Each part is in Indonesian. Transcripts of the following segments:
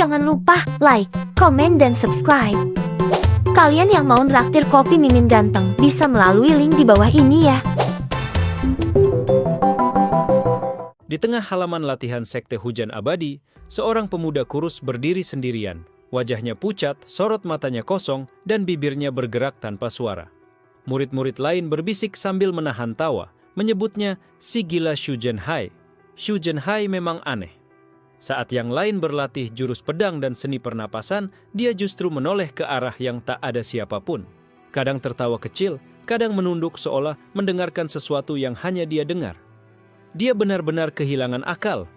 Jangan lupa like, komen, dan subscribe. Kalian yang mau nraktir kopi Mimin Ganteng bisa melalui link di bawah ini ya. Di tengah halaman latihan sekte hujan abadi, seorang pemuda kurus berdiri sendirian. Wajahnya pucat, sorot matanya kosong, dan bibirnya bergerak tanpa suara. Murid-murid lain berbisik sambil menahan tawa, menyebutnya si gila Shu Zhenhai. Shu Zhenhai memang aneh. Saat yang lain berlatih jurus pedang dan seni pernapasan, dia justru menoleh ke arah yang tak ada siapapun. Kadang tertawa kecil, kadang menunduk seolah mendengarkan sesuatu yang hanya dia dengar. Dia benar-benar kehilangan akal.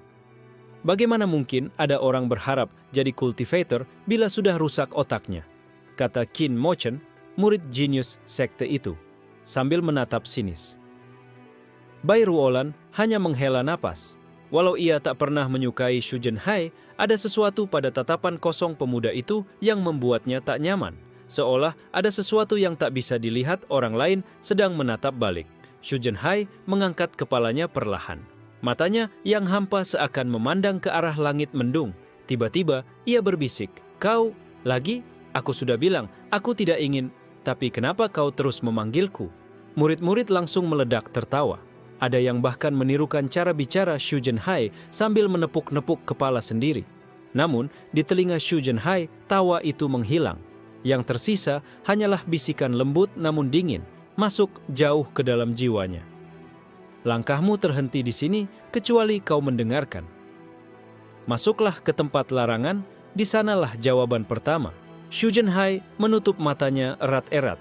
Bagaimana mungkin ada orang berharap jadi cultivator bila sudah rusak otaknya? Kata Qin Mochen, murid jenius sekte itu, sambil menatap sinis. Bai Ruolan hanya menghela napas. Walau ia tak pernah menyukai Shu Zhenhai, ada sesuatu pada tatapan kosong pemuda itu yang membuatnya tak nyaman. Seolah ada sesuatu yang tak bisa dilihat orang lain sedang menatap balik. Shu Zhenhai mengangkat kepalanya perlahan. Matanya yang hampa seakan memandang ke arah langit mendung. Tiba-tiba ia berbisik, "Kau lagi? Aku sudah bilang, aku tidak ingin. Tapi kenapa kau terus memanggilku?" Murid-murid langsung meledak tertawa. Ada yang bahkan menirukan cara bicara Shu Zhenhai sambil menepuk-nepuk kepala sendiri. Namun, di telinga Shu Zhenhai, tawa itu menghilang. Yang tersisa hanyalah bisikan lembut namun dingin, masuk jauh ke dalam jiwanya. "Langkahmu terhenti di sini, kecuali kau mendengarkan. Masuklah ke tempat larangan, di sanalah jawaban pertama." Shu Zhenhai menutup matanya erat-erat.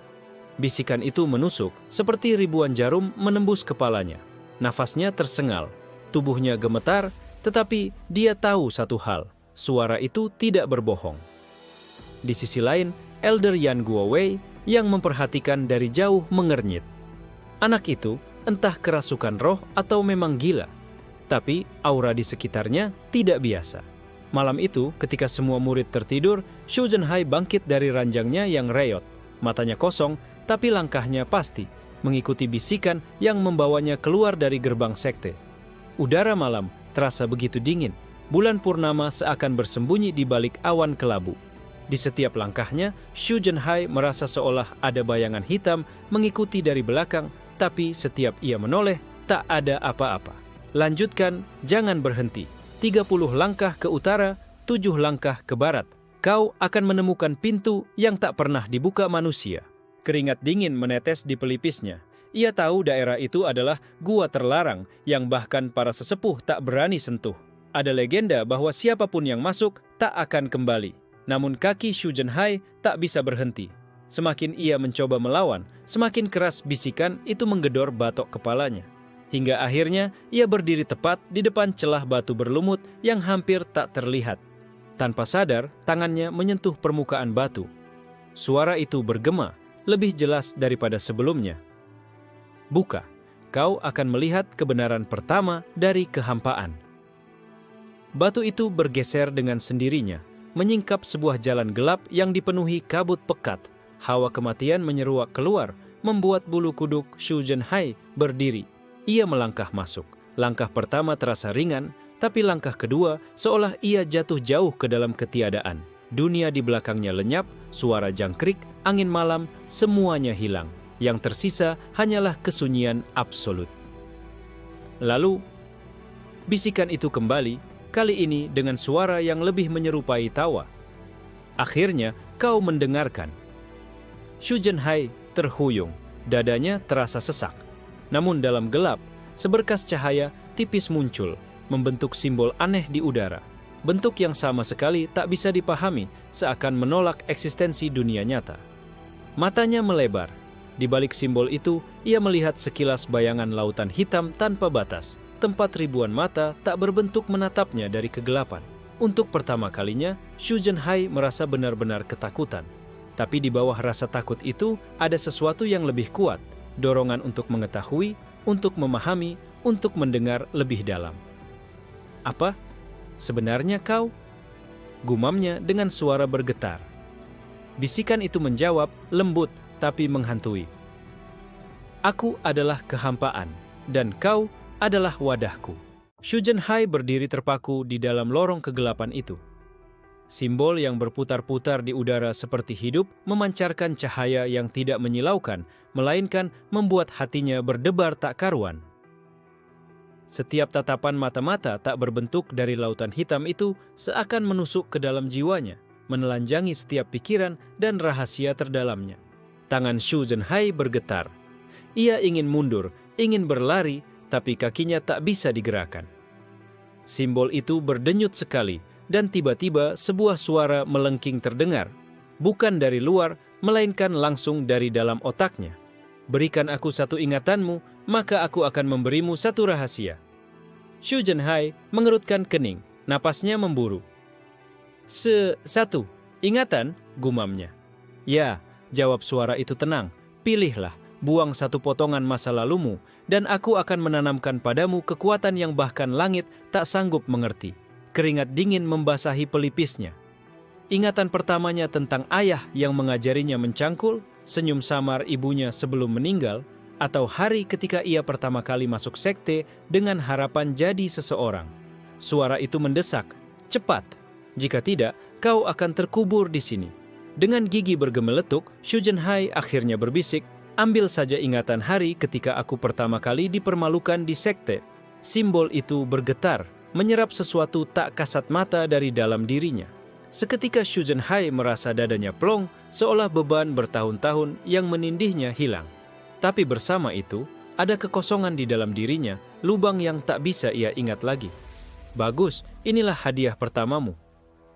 Bisikan itu menusuk, seperti ribuan jarum menembus kepalanya. Nafasnya tersengal, tubuhnya gemetar, tetapi dia tahu satu hal, suara itu tidak berbohong. Di sisi lain, Elder Yan Guowei yang memperhatikan dari jauh mengernyit. Anak itu entah kerasukan roh atau memang gila, tapi aura di sekitarnya tidak biasa. Malam itu, ketika semua murid tertidur, Shu Zhenhai bangkit dari ranjangnya yang reyot. Matanya kosong, tapi langkahnya pasti, mengikuti bisikan yang membawanya keluar dari gerbang sekte. Udara malam terasa begitu dingin, bulan purnama seakan bersembunyi di balik awan kelabu. Di setiap langkahnya, Shu Zhenhai merasa seolah ada bayangan hitam mengikuti dari belakang, tapi setiap ia menoleh, tak ada apa-apa. "Lanjutkan, jangan berhenti. 30 langkah ke utara, 7 langkah ke barat. Kau akan menemukan pintu yang tak pernah dibuka manusia." Keringat dingin menetes di pelipisnya. Ia tahu daerah itu adalah gua terlarang yang bahkan para sesepuh tak berani sentuh. Ada legenda bahwa siapapun yang masuk tak akan kembali. Namun kaki Shu Zhenhai tak bisa berhenti. Semakin ia mencoba melawan, semakin keras bisikan itu menggedor batok kepalanya. Hingga akhirnya ia berdiri tepat di depan celah batu berlumut yang hampir tak terlihat. Tanpa sadar, tangannya menyentuh permukaan batu. Suara itu bergema, lebih jelas daripada sebelumnya. "Buka, kau akan melihat kebenaran pertama dari kehampaan." Batu itu bergeser dengan sendirinya, menyingkap sebuah jalan gelap yang dipenuhi kabut pekat. Hawa kematian menyeruak keluar, membuat bulu kuduk Shu Zhenhai berdiri. Ia melangkah masuk. Langkah pertama terasa ringan, tapi langkah kedua seolah ia jatuh jauh ke dalam ketiadaan. Dunia di belakangnya lenyap, suara jangkrik, angin malam, semuanya hilang. Yang tersisa hanyalah kesunyian absolut. Lalu, bisikan itu kembali, kali ini dengan suara yang lebih menyerupai tawa. "Akhirnya kau mendengarkan." Shu Zhenhai terhuyung, dadanya terasa sesak. Namun dalam gelap, seberkas cahaya tipis muncul, membentuk simbol aneh di udara. Bentuk yang sama sekali tak bisa dipahami, seakan menolak eksistensi dunia nyata. Matanya melebar. Di balik simbol itu, ia melihat sekilas bayangan lautan hitam tanpa batas. Tempat ribuan mata tak berbentuk menatapnya dari kegelapan. Untuk pertama kalinya, Shu Zhenhai merasa benar-benar ketakutan. Tapi di bawah rasa takut itu, ada sesuatu yang lebih kuat. Dorongan untuk mengetahui, untuk memahami, untuk mendengar lebih dalam. "Apa? Sebenarnya kau?" gumamnya dengan suara bergetar. Bisikan itu menjawab, lembut tapi menghantui. "Aku adalah kehampaan, dan kau adalah wadahku." Shu Zhenhai berdiri terpaku di dalam lorong kegelapan itu. Simbol yang berputar-putar di udara seperti hidup memancarkan cahaya yang tidak menyilaukan, melainkan membuat hatinya berdebar tak karuan. Setiap tatapan mata-mata tak berbentuk dari lautan hitam itu seakan menusuk ke dalam jiwanya, menelanjangi setiap pikiran dan rahasia terdalamnya. Tangan Xu Zhenhai bergetar. Ia ingin mundur, ingin berlari, tapi kakinya tak bisa digerakkan. Simbol itu berdenyut sekali, dan tiba-tiba sebuah suara melengking terdengar, bukan dari luar, melainkan langsung dari dalam otaknya. Berikan aku satu ingatanmu, maka aku akan memberimu satu rahasia. Xu Zhenhai mengerutkan kening, napasnya memburu. Satu, ingatan, gumamnya. Ya, jawab suara itu tenang, pilihlah, buang satu potongan masa lalumu, dan aku akan menanamkan padamu kekuatan yang bahkan langit tak sanggup mengerti. Keringat dingin membasahi pelipisnya. Ingatan pertamanya tentang ayah yang mengajarinya mencangkul, senyum samar ibunya sebelum meninggal, atau hari ketika ia pertama kali masuk sekte dengan harapan jadi seseorang. Suara itu mendesak, cepat, jika tidak, kau akan terkubur di sini. Dengan gigi bergemeletuk, Xu Zhenhai akhirnya berbisik, ambil saja ingatan hari ketika aku pertama kali dipermalukan di sekte. Simbol itu bergetar, menyerap sesuatu tak kasat mata dari dalam dirinya. Seketika Xu Zhenhai merasa dadanya plong, seolah beban bertahun-tahun yang menindihnya hilang. Tapi bersama itu, ada kekosongan di dalam dirinya, lubang yang tak bisa ia ingat lagi. Bagus, inilah hadiah pertamamu.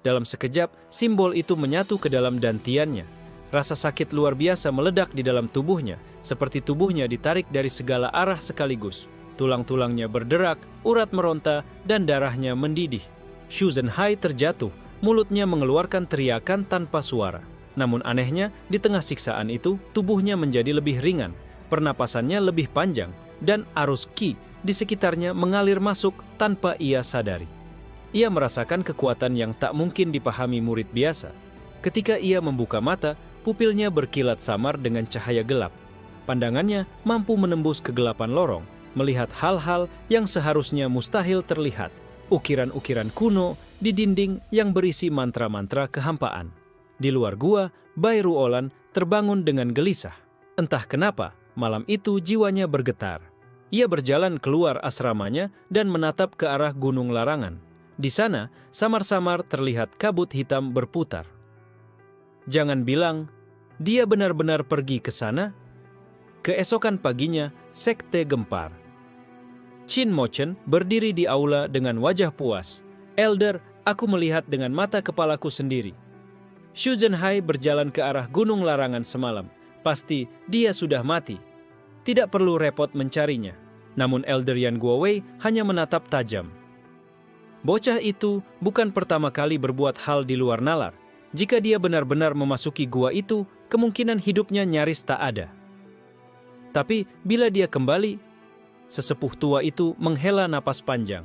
Dalam sekejap, simbol itu menyatu ke dalam dantiannya. Rasa sakit luar biasa meledak di dalam tubuhnya, seperti tubuhnya ditarik dari segala arah sekaligus. Tulang-tulangnya berderak, urat meronta, dan darahnya mendidih. Xu Zhenhai terjatuh, mulutnya mengeluarkan teriakan tanpa suara. Namun anehnya, di tengah siksaan itu, tubuhnya menjadi lebih ringan, pernapasannya lebih panjang, dan arus qi di sekitarnya mengalir masuk tanpa ia sadari. Ia merasakan kekuatan yang tak mungkin dipahami murid biasa. Ketika ia membuka mata, pupilnya berkilat samar dengan cahaya gelap. Pandangannya mampu menembus kegelapan lorong, melihat hal-hal yang seharusnya mustahil terlihat. Ukiran-ukiran kuno di dinding yang berisi mantra-mantra kehampaan. Di luar gua, Bai Ruolan terbangun dengan gelisah. Entah kenapa, malam itu jiwanya bergetar. Ia berjalan keluar asramanya dan menatap ke arah Gunung Larangan. Di sana, samar-samar terlihat kabut hitam berputar. Jangan bilang, dia benar-benar pergi ke sana. Keesokan paginya, sekte gempar. Qin Mochen berdiri di aula dengan wajah puas. Elder, aku melihat dengan mata kepalaku sendiri. Xu Zhenhai berjalan ke arah Gunung Larangan semalam. Pasti dia sudah mati. Tidak perlu repot mencarinya. Namun Elder Yan Guowei hanya menatap tajam. Bocah itu bukan pertama kali berbuat hal di luar nalar. Jika dia benar-benar memasuki gua itu, kemungkinan hidupnya nyaris tak ada. Tapi bila dia kembali, sesepuh tua itu menghela napas panjang.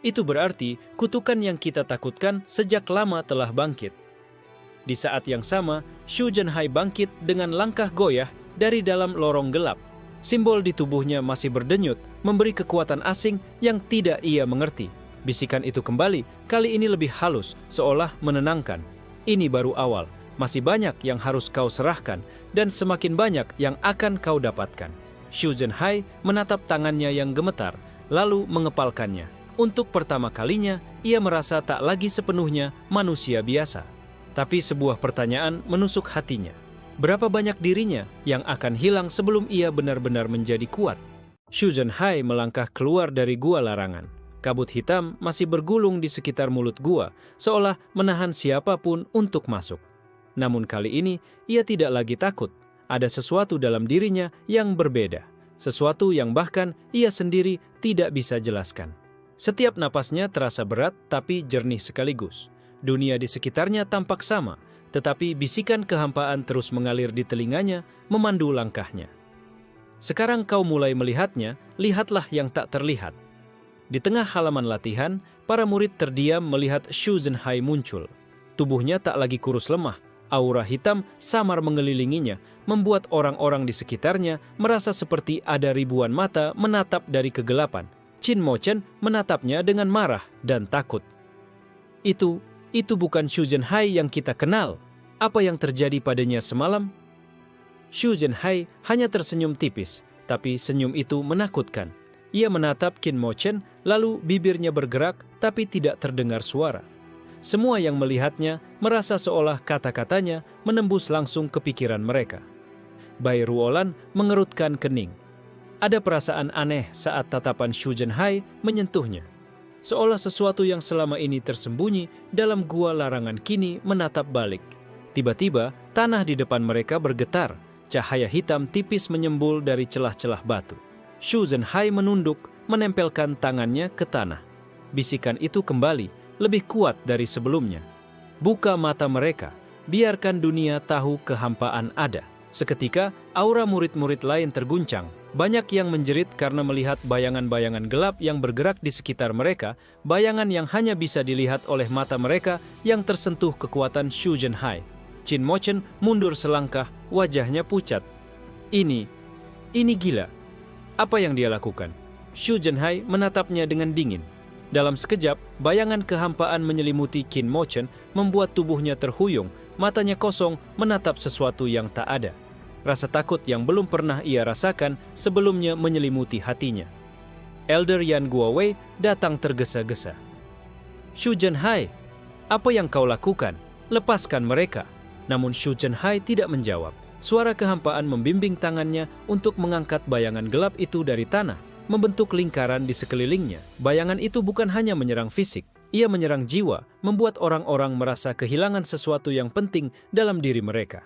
Itu berarti kutukan yang kita takutkan sejak lama telah bangkit. Di saat yang sama, Xu Zhenhai bangkit dengan langkah goyah dari dalam lorong gelap. Simbol di tubuhnya masih berdenyut, memberi kekuatan asing yang tidak ia mengerti. Bisikan itu kembali, kali ini lebih halus, seolah menenangkan. Ini baru awal, masih banyak yang harus kau serahkan, dan semakin banyak yang akan kau dapatkan. Xu Zhenhai menatap tangannya yang gemetar, lalu mengepalkannya. Untuk pertama kalinya, ia merasa tak lagi sepenuhnya manusia biasa. Tapi sebuah pertanyaan menusuk hatinya. Berapa banyak dirinya yang akan hilang sebelum ia benar-benar menjadi kuat? Xu Zhenhai melangkah keluar dari gua larangan. Kabut hitam masih bergulung di sekitar mulut gua, seolah menahan siapapun untuk masuk. Namun kali ini, ia tidak lagi takut. Ada sesuatu dalam dirinya yang berbeda. Sesuatu yang bahkan ia sendiri tidak bisa jelaskan. Setiap napasnya terasa berat tapi jernih sekaligus. Dunia di sekitarnya tampak sama, tetapi bisikan kehampaan terus mengalir di telinganya, memandu langkahnya. Sekarang kau mulai melihatnya, lihatlah yang tak terlihat. Di tengah halaman latihan, para murid terdiam melihat Xu Zhenhai muncul. Tubuhnya tak lagi kurus lemah, aura hitam samar mengelilinginya, membuat orang-orang di sekitarnya merasa seperti ada ribuan mata menatap dari kegelapan. Qin Mochen menatapnya dengan marah dan takut. Itu Itu bukan Xu Zhenhai yang kita kenal. Apa yang terjadi padanya semalam? Xu Zhenhai hanya tersenyum tipis, tapi senyum itu menakutkan. Ia menatap Qin Mochen, lalu bibirnya bergerak, tapi tidak terdengar suara. Semua yang melihatnya merasa seolah kata-katanya menembus langsung ke pikiran mereka. Bai Ruolan mengerutkan kening. Ada perasaan aneh saat tatapan Xu Zhenhai menyentuhnya. Seolah sesuatu yang selama ini tersembunyi dalam gua larangan kini menatap balik. Tiba-tiba, tanah di depan mereka bergetar. Cahaya hitam tipis menyembul dari celah-celah batu. Xu Zhenhai menunduk, menempelkan tangannya ke tanah. Bisikan itu kembali, lebih kuat dari sebelumnya. Buka mata mereka, biarkan dunia tahu kehampaan ada. Seketika, aura murid-murid lain terguncang. Banyak yang menjerit karena melihat bayangan-bayangan gelap yang bergerak di sekitar mereka, bayangan yang hanya bisa dilihat oleh mata mereka yang tersentuh kekuatan Xu Zhenhai. Qin Mochen mundur selangkah, wajahnya pucat. Ini gila. Apa yang dia lakukan? Xu Zhenhai menatapnya dengan dingin. Dalam sekejap, bayangan kehampaan menyelimuti Qin Mochen, membuat tubuhnya terhuyung, matanya kosong menatap sesuatu yang tak ada. Rasa takut yang belum pernah ia rasakan sebelumnya menyelimuti hatinya. Elder Yan Guowei datang tergesa-gesa. Xu Zhenhai, apa yang kau lakukan? Lepaskan mereka. Namun Xu Zhenhai tidak menjawab. Suara kehampaan membimbing tangannya untuk mengangkat bayangan gelap itu dari tanah, membentuk lingkaran di sekelilingnya. Bayangan itu bukan hanya menyerang fisik, ia menyerang jiwa, membuat orang-orang merasa kehilangan sesuatu yang penting dalam diri mereka.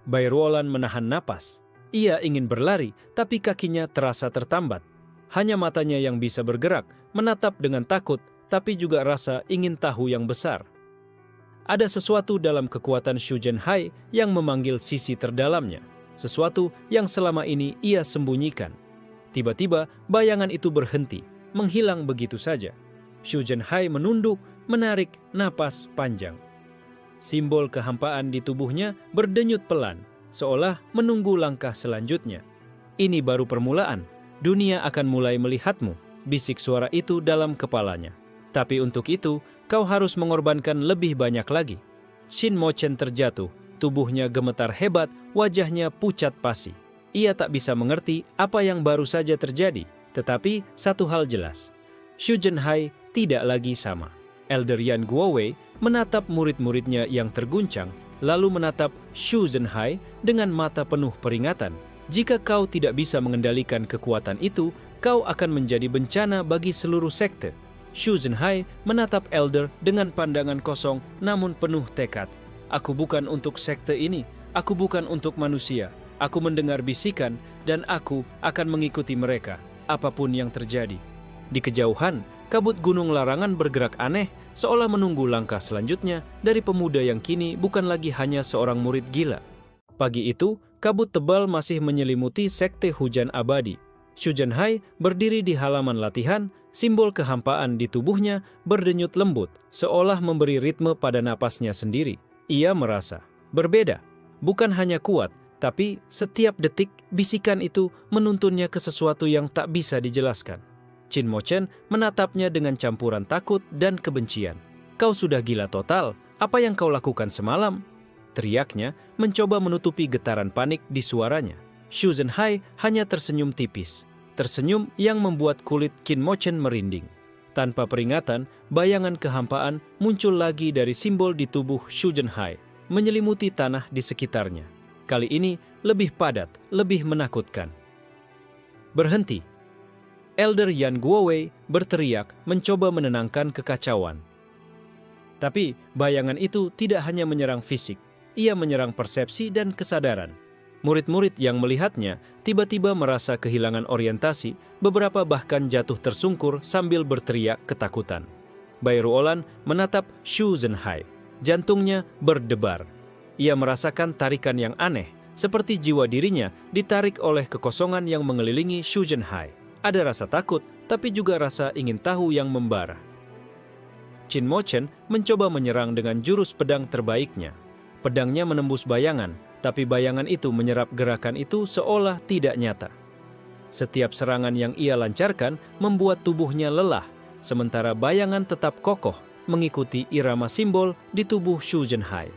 Bai Ruolan menahan napas. Ia ingin berlari, tapi kakinya terasa tertambat. Hanya matanya yang bisa bergerak, menatap dengan takut, tapi juga rasa ingin tahu yang besar. Ada sesuatu dalam kekuatan Xu Zhenhai yang memanggil sisi terdalamnya. Sesuatu yang selama ini ia sembunyikan. Tiba-tiba bayangan itu berhenti, menghilang begitu saja. Xu Zhenhai menunduk, menarik napas panjang. Simbol kehampaan di tubuhnya berdenyut pelan, seolah menunggu langkah selanjutnya. Ini baru permulaan, dunia akan mulai melihatmu, bisik suara itu dalam kepalanya. Tapi untuk itu, kau harus mengorbankan lebih banyak lagi. Qin Mochen terjatuh, tubuhnya gemetar hebat, wajahnya pucat pasi. Ia tak bisa mengerti apa yang baru saja terjadi, tetapi satu hal jelas. Xu Zhenhai tidak lagi sama. Elder Yan Guowei menatap murid-muridnya yang terguncang, lalu menatap Xu Zhenhai dengan mata penuh peringatan. Jika kau tidak bisa mengendalikan kekuatan itu, kau akan menjadi bencana bagi seluruh sekte. Xu Zhenhai menatap Elder dengan pandangan kosong namun penuh tekad. Aku bukan untuk sekte ini, aku bukan untuk manusia. Aku mendengar bisikan dan aku akan mengikuti mereka, apapun yang terjadi. Di kejauhan, kabut gunung larangan bergerak aneh, seolah menunggu langkah selanjutnya dari pemuda yang kini bukan lagi hanya seorang murid gila. Pagi itu, kabut tebal masih menyelimuti sekte hujan abadi. Xu Zhenhai berdiri di halaman latihan, simbol kehampaan di tubuhnya berdenyut lembut, seolah memberi ritme pada napasnya sendiri. Ia merasa berbeda, bukan hanya kuat, tapi setiap detik bisikan itu menuntunnya ke sesuatu yang tak bisa dijelaskan. Qin Mochen menatapnya dengan campuran takut dan kebencian. Kau sudah gila total, apa yang kau lakukan semalam? Teriaknya, mencoba menutupi getaran panik di suaranya. Xu Zhenhai hanya tersenyum tipis. Tersenyum yang membuat kulit Qin Mochen merinding. Tanpa peringatan, bayangan kehampaan muncul lagi dari simbol di tubuh Xu Zhenhai, menyelimuti tanah di sekitarnya. Kali ini lebih padat, lebih menakutkan. Berhenti! Elder Yan Guowei berteriak mencoba menenangkan kekacauan. Tapi bayangan itu tidak hanya menyerang fisik, ia menyerang persepsi dan kesadaran. Murid-murid yang melihatnya tiba-tiba merasa kehilangan orientasi, beberapa bahkan jatuh tersungkur sambil berteriak ketakutan. Bai Ruolan menatap Xu Zhenhai. Jantungnya berdebar. Ia merasakan tarikan yang aneh, seperti jiwa dirinya ditarik oleh kekosongan yang mengelilingi Xu Zhenhai. Ada rasa takut, tapi juga rasa ingin tahu yang membara. Qin Mochen mencoba menyerang dengan jurus pedang terbaiknya. Pedangnya menembus bayangan, tapi bayangan itu menyerap gerakan itu seolah tidak nyata. Setiap serangan yang ia lancarkan membuat tubuhnya lelah, sementara bayangan tetap kokoh, mengikuti irama simbol di tubuh Shu Zhenhai.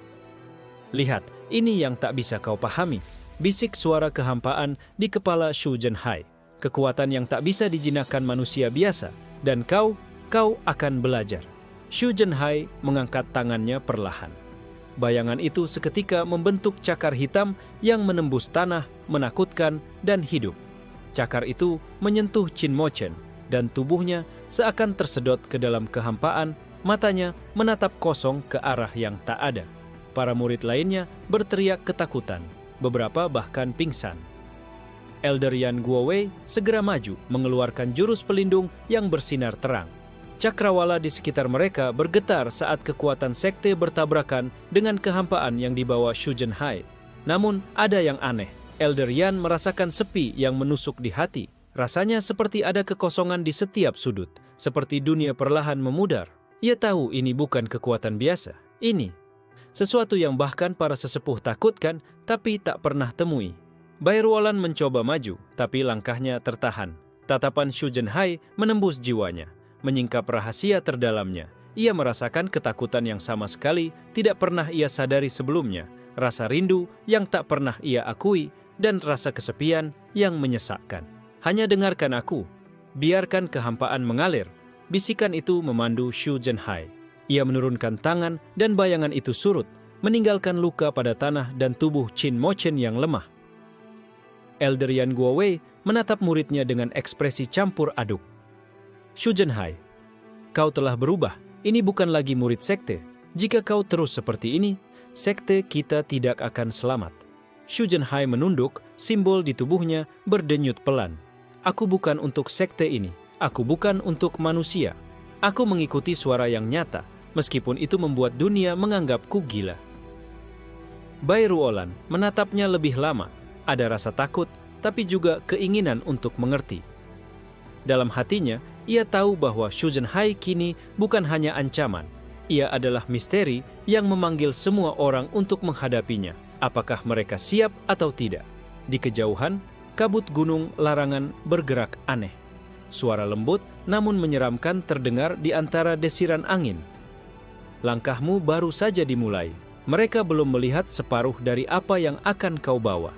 Lihat, ini yang tak bisa kau pahami, bisik suara kehampaan di kepala Shu Zhenhai. Kekuatan yang tak bisa dijinakkan manusia biasa, dan kau akan belajar. Shu Zhenhai mengangkat tangannya perlahan. Bayangan itu seketika membentuk cakar hitam yang menembus tanah, menakutkan, dan hidup. Cakar itu menyentuh Qin Mochen, dan tubuhnya seakan tersedot ke dalam kehampaan, matanya menatap kosong ke arah yang tak ada. Para murid lainnya berteriak ketakutan, beberapa bahkan pingsan. Elder Yan Guowei segera maju mengeluarkan jurus pelindung yang bersinar terang. Cakrawala di sekitar mereka bergetar saat kekuatan sekte bertabrakan dengan kehampaan yang dibawa Shu Zhenhai. Namun ada yang aneh, Elder Yan merasakan sepi yang menusuk di hati. Rasanya seperti ada kekosongan di setiap sudut, seperti dunia perlahan memudar. Ia tahu ini bukan kekuatan biasa, ini sesuatu yang bahkan para sesepuh takutkan tapi tak pernah temui. Bairwalan mencoba maju, tapi langkahnya tertahan. Tatapan Shu Zhenhai menembus jiwanya, menyingkap rahasia terdalamnya. Ia merasakan ketakutan yang sama sekali tidak pernah ia sadari sebelumnya, rasa rindu yang tak pernah ia akui, dan rasa kesepian yang menyesakkan. Hanya dengarkan aku, biarkan kehampaan mengalir. Bisikan itu memandu Shu Zhenhai. Ia menurunkan tangan dan bayangan itu surut, meninggalkan luka pada tanah dan tubuh Qin Mochen yang lemah. Elder Yan Guowei menatap muridnya dengan ekspresi campur aduk. Shu Zhenhai, kau telah berubah. Ini bukan lagi murid sekte. Jika kau terus seperti ini, sekte kita tidak akan selamat. Shu Zhenhai menunduk, simbol di tubuhnya berdenyut pelan. Aku bukan untuk sekte ini. Aku bukan untuk manusia. Aku mengikuti suara yang nyata, meskipun itu membuat dunia menganggapku gila. Bairuolan menatapnya lebih lama. Ada rasa takut, tapi juga keinginan untuk mengerti. Dalam hatinya, ia tahu bahwa Shu Zhenhai kini bukan hanya ancaman. Ia adalah misteri yang memanggil semua orang untuk menghadapinya, apakah mereka siap atau tidak. Di kejauhan, kabut gunung larangan bergerak aneh. Suara lembut namun menyeramkan terdengar di antara desiran angin. Langkahmu baru saja dimulai. Mereka belum melihat separuh dari apa yang akan kau bawa.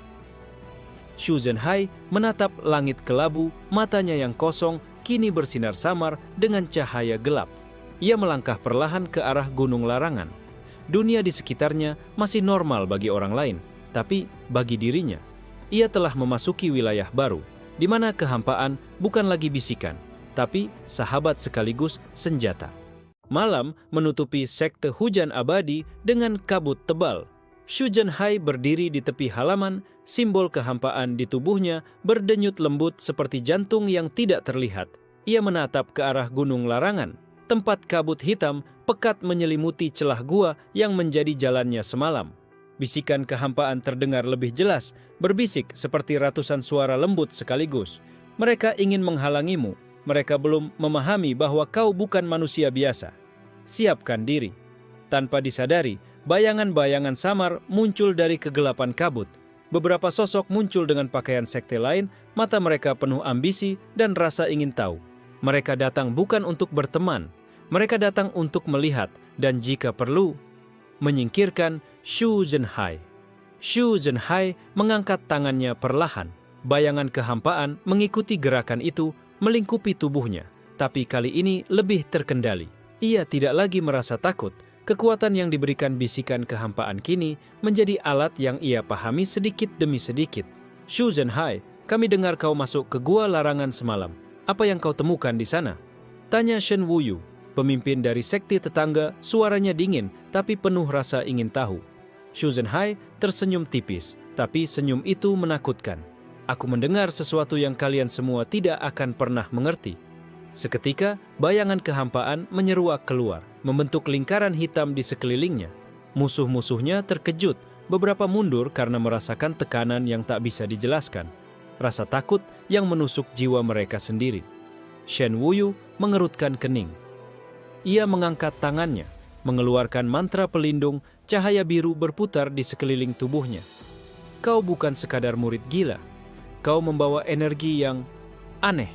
Shu Zhenhai menatap langit kelabu, matanya yang kosong kini bersinar samar dengan cahaya gelap. Ia melangkah perlahan ke arah gunung larangan. Dunia di sekitarnya masih normal bagi orang lain, tapi bagi dirinya, ia telah memasuki wilayah baru, di mana kehampaan bukan lagi bisikan, tapi sahabat sekaligus senjata. Malam menutupi sekte hujan abadi dengan kabut tebal. Shu Zhenhai berdiri di tepi halaman, simbol kehampaan di tubuhnya berdenyut lembut seperti jantung yang tidak terlihat. Ia menatap ke arah gunung larangan, tempat kabut hitam pekat menyelimuti celah gua yang menjadi jalannya semalam. Bisikan kehampaan terdengar lebih jelas, berbisik seperti ratusan suara lembut sekaligus. Mereka ingin menghalangimu, mereka belum memahami bahwa kau bukan manusia biasa. Siapkan diri. Tanpa disadari, bayangan-bayangan samar muncul dari kegelapan kabut. Beberapa sosok muncul dengan pakaian sekte lain, mata mereka penuh ambisi dan rasa ingin tahu. Mereka datang bukan untuk berteman, mereka datang untuk melihat dan jika perlu, menyingkirkan Shu Zhenhai. Shu Zhenhai mengangkat tangannya perlahan. Bayangan kehampaan mengikuti gerakan itu melingkupi tubuhnya, tapi kali ini lebih terkendali. Ia tidak lagi merasa takut. Kekuatan yang diberikan bisikan kehampaan kini menjadi alat yang ia pahami sedikit demi sedikit. Shu Zhenhai, kami dengar kau masuk ke gua larangan semalam. Apa yang kau temukan di sana? Tanya Shen Wuyu, pemimpin dari sekte tetangga, suaranya dingin tapi penuh rasa ingin tahu. Shu Zhenhai tersenyum tipis, tapi senyum itu menakutkan. Aku mendengar sesuatu yang kalian semua tidak akan pernah mengerti. Seketika, bayangan kehampaan menyeruak keluar, membentuk lingkaran hitam di sekelilingnya. Musuh-musuhnya terkejut, beberapa mundur karena merasakan tekanan yang tak bisa dijelaskan. Rasa takut yang menusuk jiwa mereka sendiri. Shen Wuyu mengerutkan kening. Ia mengangkat tangannya, mengeluarkan mantra pelindung, cahaya biru berputar di sekeliling tubuhnya. Kau bukan sekadar murid gila. Kau membawa energi yang aneh.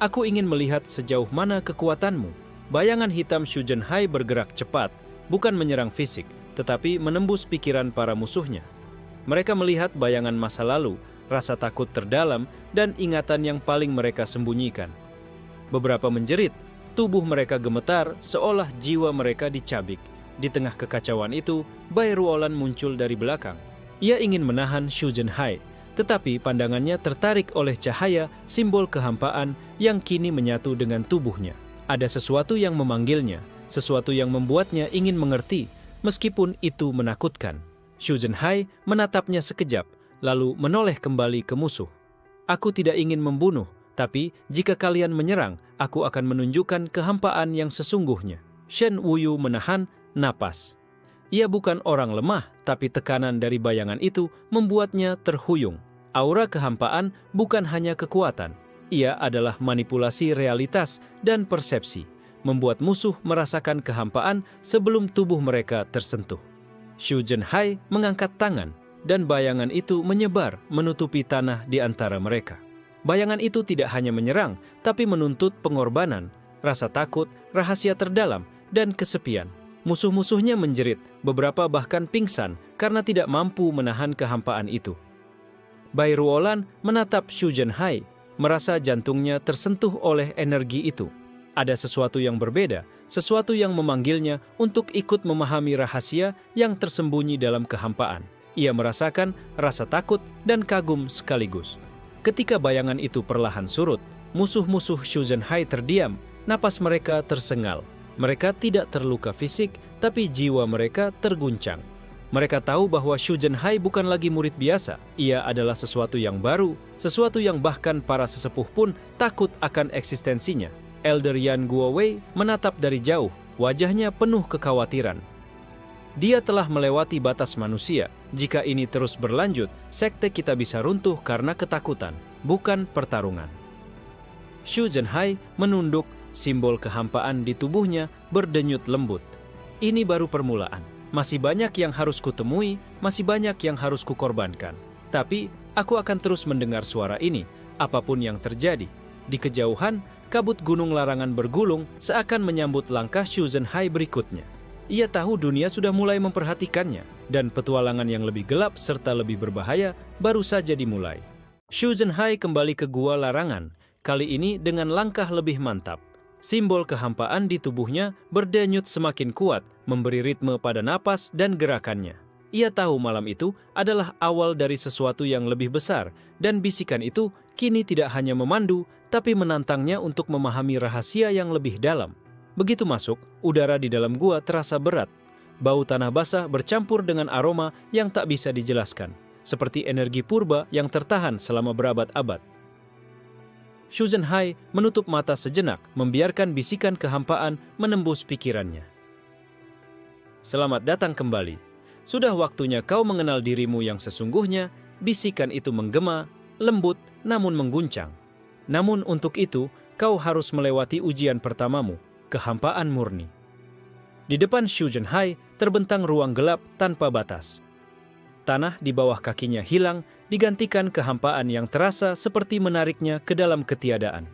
Aku ingin melihat sejauh mana kekuatanmu. Bayangan hitam Shu Zhenhai bergerak cepat, bukan menyerang fisik, tetapi menembus pikiran para musuhnya. Mereka melihat bayangan masa lalu, rasa takut terdalam, dan ingatan yang paling mereka sembunyikan. Beberapa menjerit, tubuh mereka gemetar seolah jiwa mereka dicabik. Di tengah kekacauan itu, Bai Ruolan muncul dari belakang. Ia ingin menahan Shu Zhenhai, tetapi pandangannya tertarik oleh cahaya simbol kehampaan yang kini menyatu dengan tubuhnya. Ada sesuatu yang memanggilnya, sesuatu yang membuatnya ingin mengerti, meskipun itu menakutkan. Shu Zhenhai menatapnya sekejap, lalu menoleh kembali ke musuh. Aku tidak ingin membunuh, tapi jika kalian menyerang, aku akan menunjukkan kehampaan yang sesungguhnya. Shen Wuyu menahan napas. Ia bukan orang lemah, tapi tekanan dari bayangan itu membuatnya terhuyung. Aura kehampaan bukan hanya kekuatan. Ia adalah manipulasi realitas dan persepsi, membuat musuh merasakan kehampaan sebelum tubuh mereka tersentuh. Shu Zhenhai mengangkat tangan, dan bayangan itu menyebar menutupi tanah di antara mereka. Bayangan itu tidak hanya menyerang, tapi menuntut pengorbanan, rasa takut, rahasia terdalam, dan kesepian. Musuh-musuhnya menjerit, beberapa bahkan pingsan karena tidak mampu menahan kehampaan itu. Bai Ruolan menatap Shu Zhenhai, merasa jantungnya tersentuh oleh energi itu. Ada sesuatu yang berbeda, sesuatu yang memanggilnya untuk ikut memahami rahasia yang tersembunyi dalam kehampaan. Ia merasakan rasa takut dan kagum sekaligus. Ketika bayangan itu perlahan surut, musuh-musuh Shu Zhenhai terdiam, napas mereka tersengal. Mereka tidak terluka fisik, tapi jiwa mereka terguncang. Mereka tahu bahwa Shu Zhenhai bukan lagi murid biasa. Ia adalah sesuatu yang baru, sesuatu yang bahkan para sesepuh pun takut akan eksistensinya. Elder Yan Guowei menatap dari jauh, wajahnya penuh kekhawatiran. Dia telah melewati batas manusia. Jika ini terus berlanjut, sekte kita bisa runtuh karena ketakutan, bukan pertarungan. Shu Zhenhai menunduk, simbol kehampaan di tubuhnya berdenyut lembut. Ini baru permulaan. Masih banyak yang harus kutemui, masih banyak yang harus kukorbankan. Tapi, aku akan terus mendengar suara ini, apapun yang terjadi. Di kejauhan, kabut gunung larangan bergulung seakan menyambut langkah Shu Zhenhai berikutnya. Ia tahu dunia sudah mulai memperhatikannya, dan petualangan yang lebih gelap serta lebih berbahaya baru saja dimulai. Shu Zhenhai kembali ke gua larangan, kali ini dengan langkah lebih mantap. Simbol kehampaan di tubuhnya berdenyut semakin kuat, memberi ritme pada napas dan gerakannya. Ia tahu malam itu adalah awal dari sesuatu yang lebih besar, dan bisikan itu kini tidak hanya memandu, tapi menantangnya untuk memahami rahasia yang lebih dalam. Begitu masuk, udara di dalam gua terasa berat. Bau tanah basah bercampur dengan aroma yang tak bisa dijelaskan, seperti energi purba yang tertahan selama berabad-abad. Shu Zhenhai menutup mata sejenak, membiarkan bisikan kehampaan menembus pikirannya. Selamat datang kembali. Sudah waktunya kau mengenal dirimu yang sesungguhnya. Bisikan itu menggema, lembut, namun mengguncang. Namun untuk itu, kau harus melewati ujian pertamamu, kehampaan murni. Di depan Shu Zhenhai terbentang ruang gelap tanpa batas. Tanah di bawah kakinya hilang, digantikan kehampaan yang terasa seperti menariknya ke dalam ketiadaan.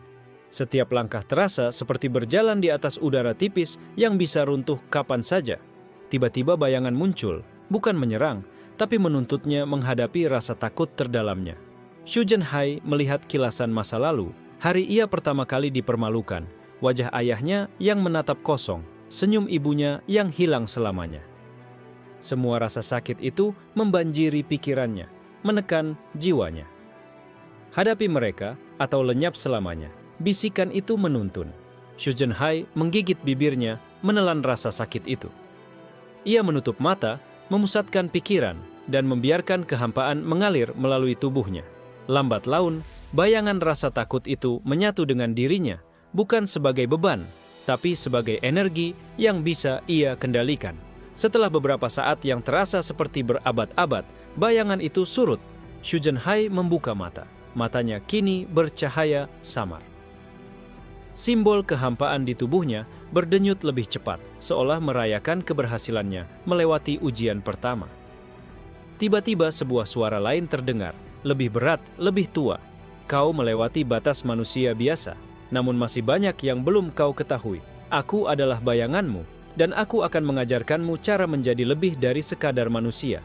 Setiap langkah terasa seperti berjalan di atas udara tipis yang bisa runtuh kapan saja. Tiba-tiba bayangan muncul, bukan menyerang, tapi menuntutnya menghadapi rasa takut terdalamnya. Shu Zhenhai melihat kilasan masa lalu, hari ia pertama kali dipermalukan, wajah ayahnya yang menatap kosong, senyum ibunya yang hilang selamanya. Semua rasa sakit itu membanjiri pikirannya, menekan jiwanya. Hadapi mereka atau lenyap selamanya, bisikan itu menuntun. Shu Zhenhai menggigit bibirnya, menelan rasa sakit itu. Ia menutup mata, memusatkan pikiran, dan membiarkan kehampaan mengalir melalui tubuhnya. Lambat laun, bayangan rasa takut itu menyatu dengan dirinya, bukan sebagai beban, tapi sebagai energi yang bisa ia kendalikan. Setelah beberapa saat yang terasa seperti berabad-abad, bayangan itu surut. Shu Zhenhai membuka mata. Matanya kini bercahaya samar. Simbol kehampaan di tubuhnya berdenyut lebih cepat, seolah merayakan keberhasilannya melewati ujian pertama. Tiba-tiba sebuah suara lain terdengar, lebih berat, lebih tua. Kau melewati batas manusia biasa, namun masih banyak yang belum kau ketahui. Aku adalah bayanganmu, dan aku akan mengajarkanmu cara menjadi lebih dari sekadar manusia.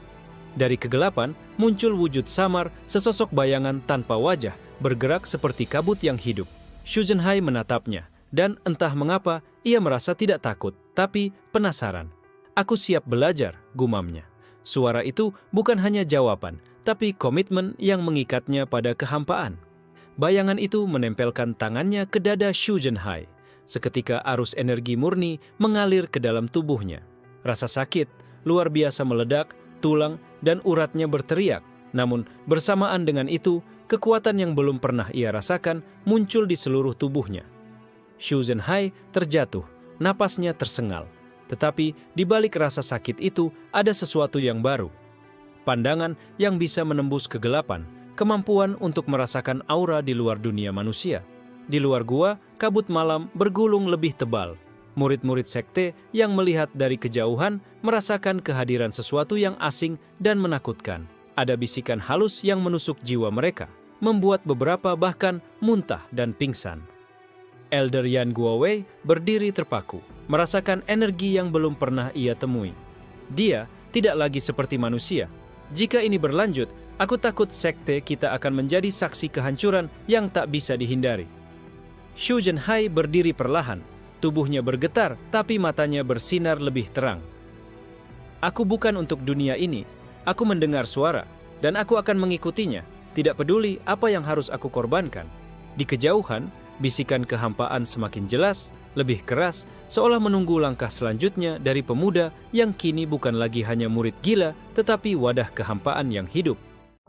Dari kegelapan, muncul wujud samar, sesosok bayangan tanpa wajah, bergerak seperti kabut yang hidup. Xu Zhenhai menatapnya, dan entah mengapa, ia merasa tidak takut, tapi penasaran. Aku siap belajar, gumamnya. Suara itu bukan hanya jawaban, tapi komitmen yang mengikatnya pada kehampaan. Bayangan itu menempelkan tangannya ke dada Xu Zhenhai. Seketika arus energi murni mengalir ke dalam tubuhnya. Rasa sakit luar biasa meledak, tulang dan uratnya berteriak. Namun bersamaan dengan itu, kekuatan yang belum pernah ia rasakan muncul di seluruh tubuhnya. Xu Zhenhai terjatuh, napasnya tersengal. Tetapi di balik rasa sakit itu ada sesuatu yang baru. Pandangan yang bisa menembus kegelapan, kemampuan untuk merasakan aura di luar dunia manusia. Di luar gua, kabut malam bergulung lebih tebal. Murid-murid sekte yang melihat dari kejauhan merasakan kehadiran sesuatu yang asing dan menakutkan. Ada bisikan halus yang menusuk jiwa mereka, membuat beberapa bahkan muntah dan pingsan. Elder Yan Guowei berdiri terpaku, merasakan energi yang belum pernah ia temui. Dia tidak lagi seperti manusia. Jika ini berlanjut, aku takut sekte kita akan menjadi saksi kehancuran yang tak bisa dihindari. Xu Zhenhai berdiri perlahan, tubuhnya bergetar tapi matanya bersinar lebih terang. Aku bukan untuk dunia ini, aku mendengar suara dan aku akan mengikutinya, tidak peduli apa yang harus aku korbankan. Di kejauhan, bisikan kehampaan semakin jelas, lebih keras, seolah menunggu langkah selanjutnya dari pemuda yang kini bukan lagi hanya murid gila, tetapi wadah kehampaan yang hidup.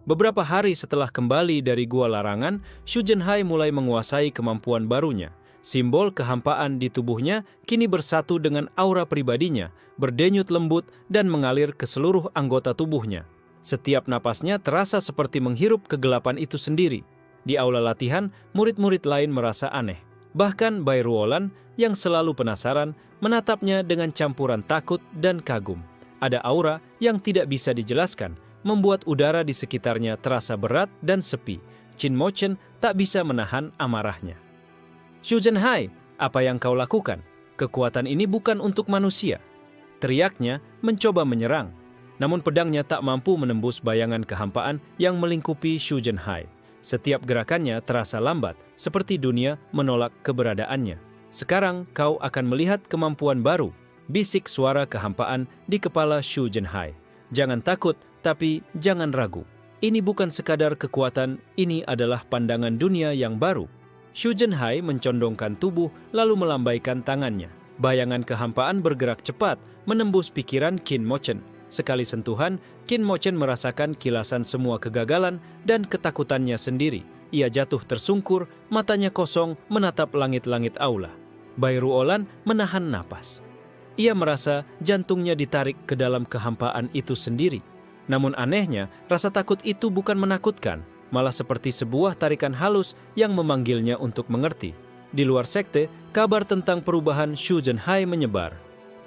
Beberapa hari setelah kembali dari gua larangan, Xu Zhenhai mulai menguasai kemampuan barunya. Simbol kehampaan di tubuhnya kini bersatu dengan aura pribadinya, berdenyut lembut dan mengalir ke seluruh anggota tubuhnya. Setiap napasnya terasa seperti menghirup kegelapan itu sendiri. Di aula latihan, murid-murid lain merasa aneh. Bahkan Bai Ruolan yang selalu penasaran menatapnya dengan campuran takut dan kagum. Ada aura yang tidak bisa dijelaskan, membuat udara di sekitarnya terasa berat dan sepi. Qin Mochen tak bisa menahan amarahnya. Xu Zhenhai, apa yang kau lakukan? Kekuatan ini bukan untuk manusia. Teriaknya mencoba menyerang. Namun pedangnya tak mampu menembus bayangan kehampaan yang melingkupi Xu Zhenhai. Setiap gerakannya terasa lambat, seperti dunia menolak keberadaannya. Sekarang kau akan melihat kemampuan baru, bisik suara kehampaan di kepala Xu Zhenhai. Jangan takut, tapi jangan ragu. Ini bukan sekadar kekuatan, ini adalah pandangan dunia yang baru. Xu Zhenhai mencondongkan tubuh lalu melambaikan tangannya. Bayangan kehampaan bergerak cepat, menembus pikiran Qin Mochen. Sekali sentuhan, Qin Mochen merasakan kilasan semua kegagalan dan ketakutannya sendiri. Ia jatuh tersungkur, matanya kosong menatap langit-langit aula. Bai Ruolan menahan napas. Ia merasa jantungnya ditarik ke dalam kehampaan itu sendiri. Namun anehnya, rasa takut itu bukan menakutkan, malah seperti sebuah tarikan halus yang memanggilnya untuk mengerti. Di luar sekte, kabar tentang perubahan Xu Zhenhai menyebar.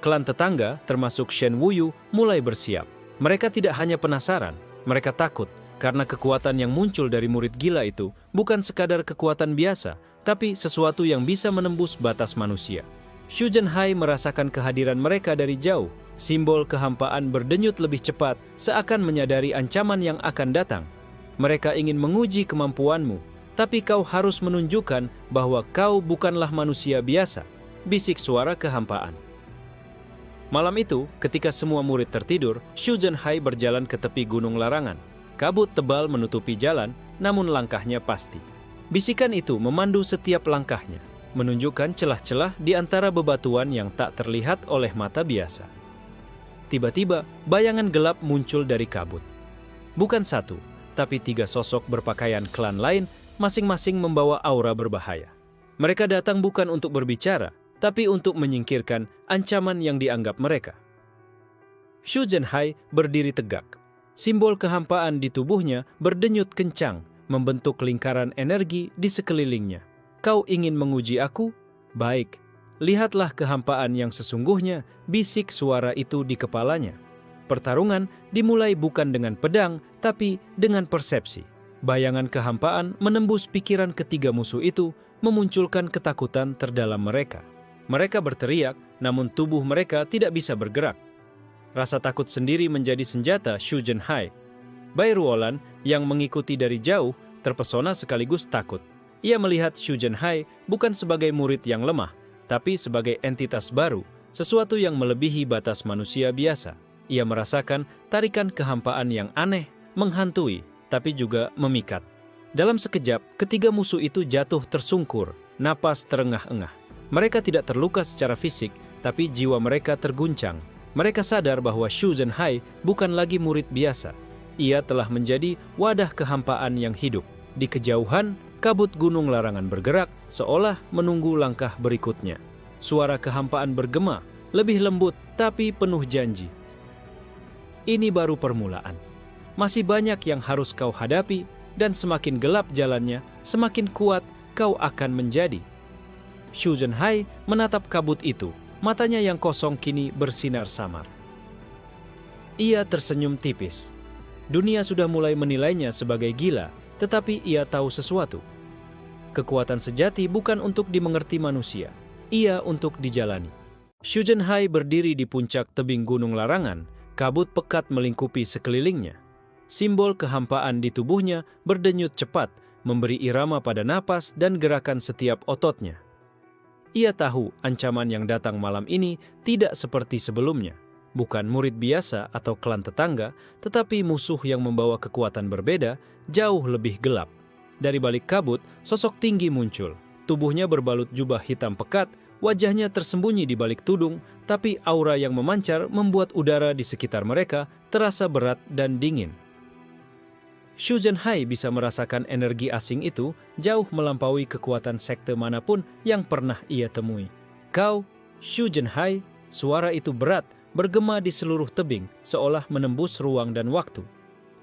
Klan tetangga, termasuk Shen Wuyu, mulai bersiap. Mereka tidak hanya penasaran, mereka takut karena kekuatan yang muncul dari murid gila itu bukan sekadar kekuatan biasa, tapi sesuatu yang bisa menembus batas manusia. Xu Zhenhai merasakan kehadiran mereka dari jauh. Simbol kehampaan berdenyut lebih cepat, seakan menyadari ancaman yang akan datang. Mereka ingin menguji kemampuanmu, tapi kau harus menunjukkan bahwa kau bukanlah manusia biasa. Bisik suara kehampaan. Malam itu, ketika semua murid tertidur, Xu Zhenhai berjalan ke tepi gunung larangan. Kabut tebal menutupi jalan, namun langkahnya pasti. Bisikan itu memandu setiap langkahnya, menunjukkan celah-celah di antara bebatuan yang tak terlihat oleh mata biasa. Tiba-tiba, bayangan gelap muncul dari kabut. Bukan satu, tapi 3 sosok berpakaian klan lain, masing-masing membawa aura berbahaya. Mereka datang bukan untuk berbicara, tapi untuk menyingkirkan ancaman yang dianggap mereka. Xu Zhenhai berdiri tegak. Simbol kehampaan di tubuhnya berdenyut kencang, membentuk lingkaran energi di sekelilingnya. Kau ingin menguji aku? Baik, lihatlah kehampaan yang sesungguhnya, bisik suara itu di kepalanya. Pertarungan dimulai bukan dengan pedang, tapi dengan persepsi. Bayangan kehampaan menembus pikiran ketiga musuh itu, memunculkan ketakutan terdalam mereka. Mereka berteriak, namun tubuh mereka tidak bisa bergerak. Rasa takut sendiri menjadi senjata Shu Zhenhai. Bai Ruolan yang mengikuti dari jauh terpesona sekaligus takut. Ia melihat Shu Zhenhai bukan sebagai murid yang lemah, tapi sebagai entitas baru, sesuatu yang melebihi batas manusia biasa. Ia merasakan tarikan kehampaan yang aneh, menghantui, tapi juga memikat. Dalam sekejap, ketiga musuh itu jatuh tersungkur, napas terengah-engah. Mereka tidak terluka secara fisik, tapi jiwa mereka terguncang. Mereka sadar bahwa Shu Zhenhai bukan lagi murid biasa. Ia telah menjadi wadah kehampaan yang hidup. Di kejauhan, kabut gunung larangan bergerak, seolah menunggu langkah berikutnya. Suara kehampaan bergema, lebih lembut tapi penuh janji. Ini baru permulaan. Masih banyak yang harus kau hadapi, dan semakin gelap jalannya, semakin kuat kau akan menjadi. Shu Zhenhai menatap kabut itu, matanya yang kosong kini bersinar samar. Ia tersenyum tipis. Dunia sudah mulai menilainya sebagai gila, tetapi ia tahu sesuatu. Kekuatan sejati bukan untuk dimengerti manusia, ia untuk dijalani. Shu Zhenhai berdiri di puncak tebing gunung larangan, kabut pekat melingkupi sekelilingnya. Simbol kehampaan di tubuhnya berdenyut cepat, memberi irama pada napas dan gerakan setiap ototnya. Ia tahu ancaman yang datang malam ini tidak seperti sebelumnya. Bukan murid biasa atau klan tetangga, tetapi musuh yang membawa kekuatan berbeda, jauh lebih gelap. Dari balik kabut, sosok tinggi muncul. Tubuhnya berbalut jubah hitam pekat, wajahnya tersembunyi di balik tudung, tapi aura yang memancar membuat udara di sekitar mereka terasa berat dan dingin. Shu Zhenhai bisa merasakan energi asing itu jauh melampaui kekuatan sekte manapun yang pernah ia temui. Kau, Shu Zhenhai, suara itu berat, bergema di seluruh tebing, seolah menembus ruang dan waktu.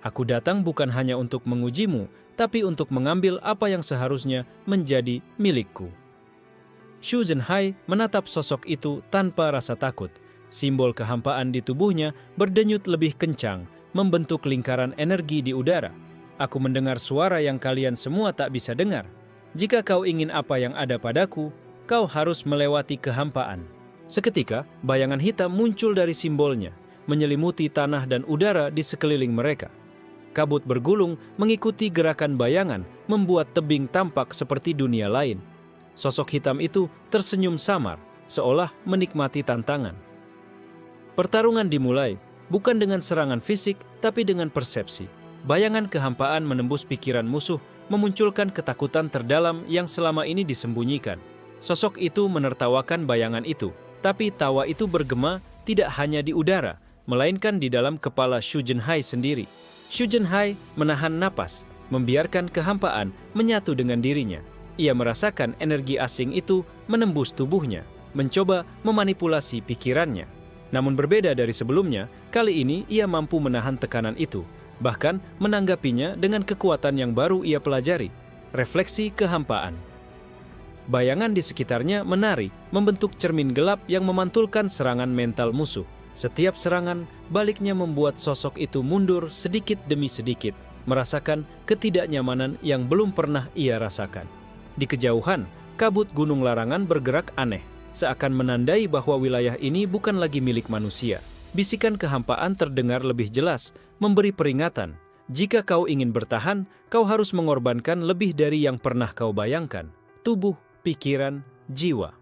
Aku datang bukan hanya untuk mengujimu, tapi untuk mengambil apa yang seharusnya menjadi milikku. Shu Zhenhai menatap sosok itu tanpa rasa takut. Simbol kehampaan di tubuhnya berdenyut lebih kencang, membentuk lingkaran energi di udara. Aku mendengar suara yang kalian semua tak bisa dengar. Jika kau ingin apa yang ada padaku, kau harus melewati kehampaan. Seketika, bayangan hitam muncul dari simbolnya, menyelimuti tanah dan udara di sekeliling mereka. Kabut bergulung mengikuti gerakan bayangan, membuat tebing tampak seperti dunia lain. Sosok hitam itu tersenyum samar, seolah menikmati tantangan. Pertarungan dimulai, bukan dengan serangan fisik, tapi dengan persepsi. Bayangan kehampaan menembus pikiran musuh, memunculkan ketakutan terdalam yang selama ini disembunyikan. Sosok itu menertawakan bayangan itu, tapi tawa itu bergema tidak hanya di udara, melainkan di dalam kepala Shu Zhenhai sendiri. Shu Zhenhai menahan napas, membiarkan kehampaan menyatu dengan dirinya. Ia merasakan energi asing itu menembus tubuhnya, mencoba memanipulasi pikirannya. Namun berbeda dari sebelumnya, kali ini ia mampu menahan tekanan itu, bahkan menanggapinya dengan kekuatan yang baru ia pelajari, refleksi kehampaan. Bayangan di sekitarnya menari, membentuk cermin gelap yang memantulkan serangan mental musuh. Setiap serangan, baliknya membuat sosok itu mundur sedikit demi sedikit, merasakan ketidaknyamanan yang belum pernah ia rasakan. Di kejauhan, kabut gunung larangan bergerak aneh, seakan menandai bahwa wilayah ini bukan lagi milik manusia. Bisikan kehampaan terdengar lebih jelas, memberi peringatan. Jika kau ingin bertahan, kau harus mengorbankan lebih dari yang pernah kau bayangkan. Tubuh, pikiran, jiwa.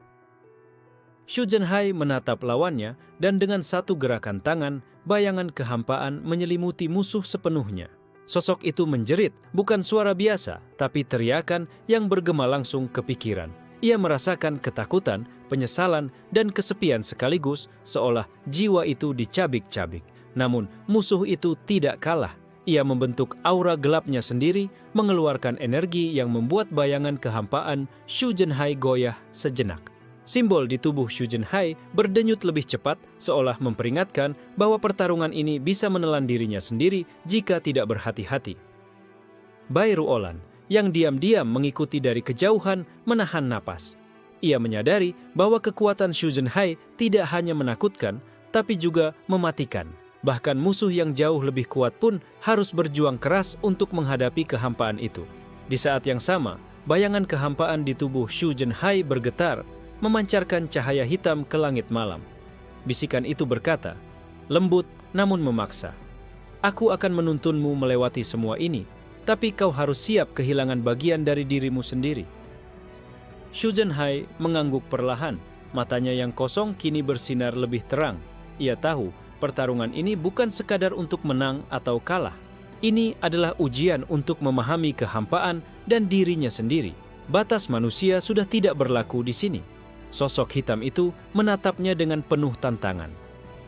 Shu Zhenhai menatap lawannya, dan dengan satu gerakan tangan, bayangan kehampaan menyelimuti musuh sepenuhnya. Sosok itu menjerit, bukan suara biasa, tapi teriakan yang bergema langsung ke pikiran. Ia merasakan ketakutan, penyesalan, dan kesepian sekaligus, seolah jiwa itu dicabik-cabik. Namun, musuh itu tidak kalah. Ia membentuk aura gelapnya sendiri, mengeluarkan energi yang membuat bayangan kehampaan Shu Zhenhai goyah sejenak. Simbol di tubuh Shu Zhenhai berdenyut lebih cepat, seolah memperingatkan bahwa pertarungan ini bisa menelan dirinya sendiri jika tidak berhati-hati. Bai Ruolan yang diam-diam mengikuti dari kejauhan menahan napas. Ia menyadari bahwa kekuatan Shu Zhenhai tidak hanya menakutkan, tapi juga mematikan. Bahkan musuh yang jauh lebih kuat pun harus berjuang keras untuk menghadapi kehampaan itu. Di saat yang sama, bayangan kehampaan di tubuh Shu Zhenhai bergetar. memancarkan cahaya hitam ke langit malam. Bisikan itu berkata, lembut namun memaksa. Aku akan menuntunmu melewati semua ini, tapi kau harus siap kehilangan bagian dari dirimu sendiri. Shu Zhenhai mengangguk perlahan, matanya yang kosong kini bersinar lebih terang. Ia tahu pertarungan ini bukan sekadar untuk menang atau kalah. Ini adalah ujian untuk memahami kehampaan dan dirinya sendiri. Batas manusia sudah tidak berlaku di sini. Sosok hitam itu menatapnya dengan penuh tantangan.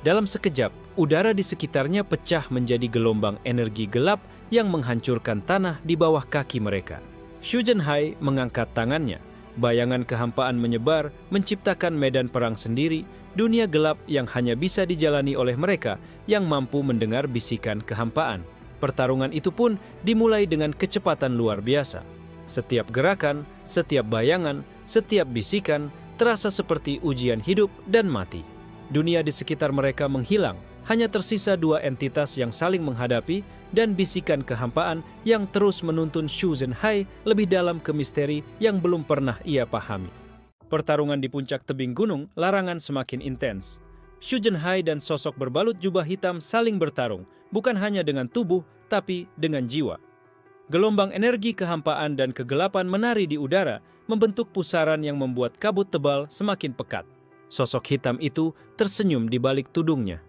Dalam sekejap, udara di sekitarnya pecah menjadi gelombang energi gelap yang menghancurkan tanah di bawah kaki mereka. Shu Zhenhai mengangkat tangannya. Bayangan kehampaan menyebar, menciptakan medan perang sendiri, dunia gelap yang hanya bisa dijalani oleh mereka yang mampu mendengar bisikan kehampaan. Pertarungan itu pun dimulai dengan kecepatan luar biasa. Setiap gerakan, setiap bayangan, setiap bisikan terasa seperti ujian hidup dan mati. Dunia di sekitar mereka menghilang, hanya tersisa dua entitas yang saling menghadapi dan bisikan kehampaan yang terus menuntun Shu Zhenhai lebih dalam ke misteri yang belum pernah ia pahami. Pertarungan di puncak tebing gunung larangan semakin intens. Shu Zhenhai dan sosok berbalut jubah hitam saling bertarung, bukan hanya dengan tubuh, tapi dengan jiwa. Gelombang energi kehampaan dan kegelapan menari di udara, membentuk pusaran yang membuat kabut tebal semakin pekat. Sosok hitam itu tersenyum di balik tudungnya.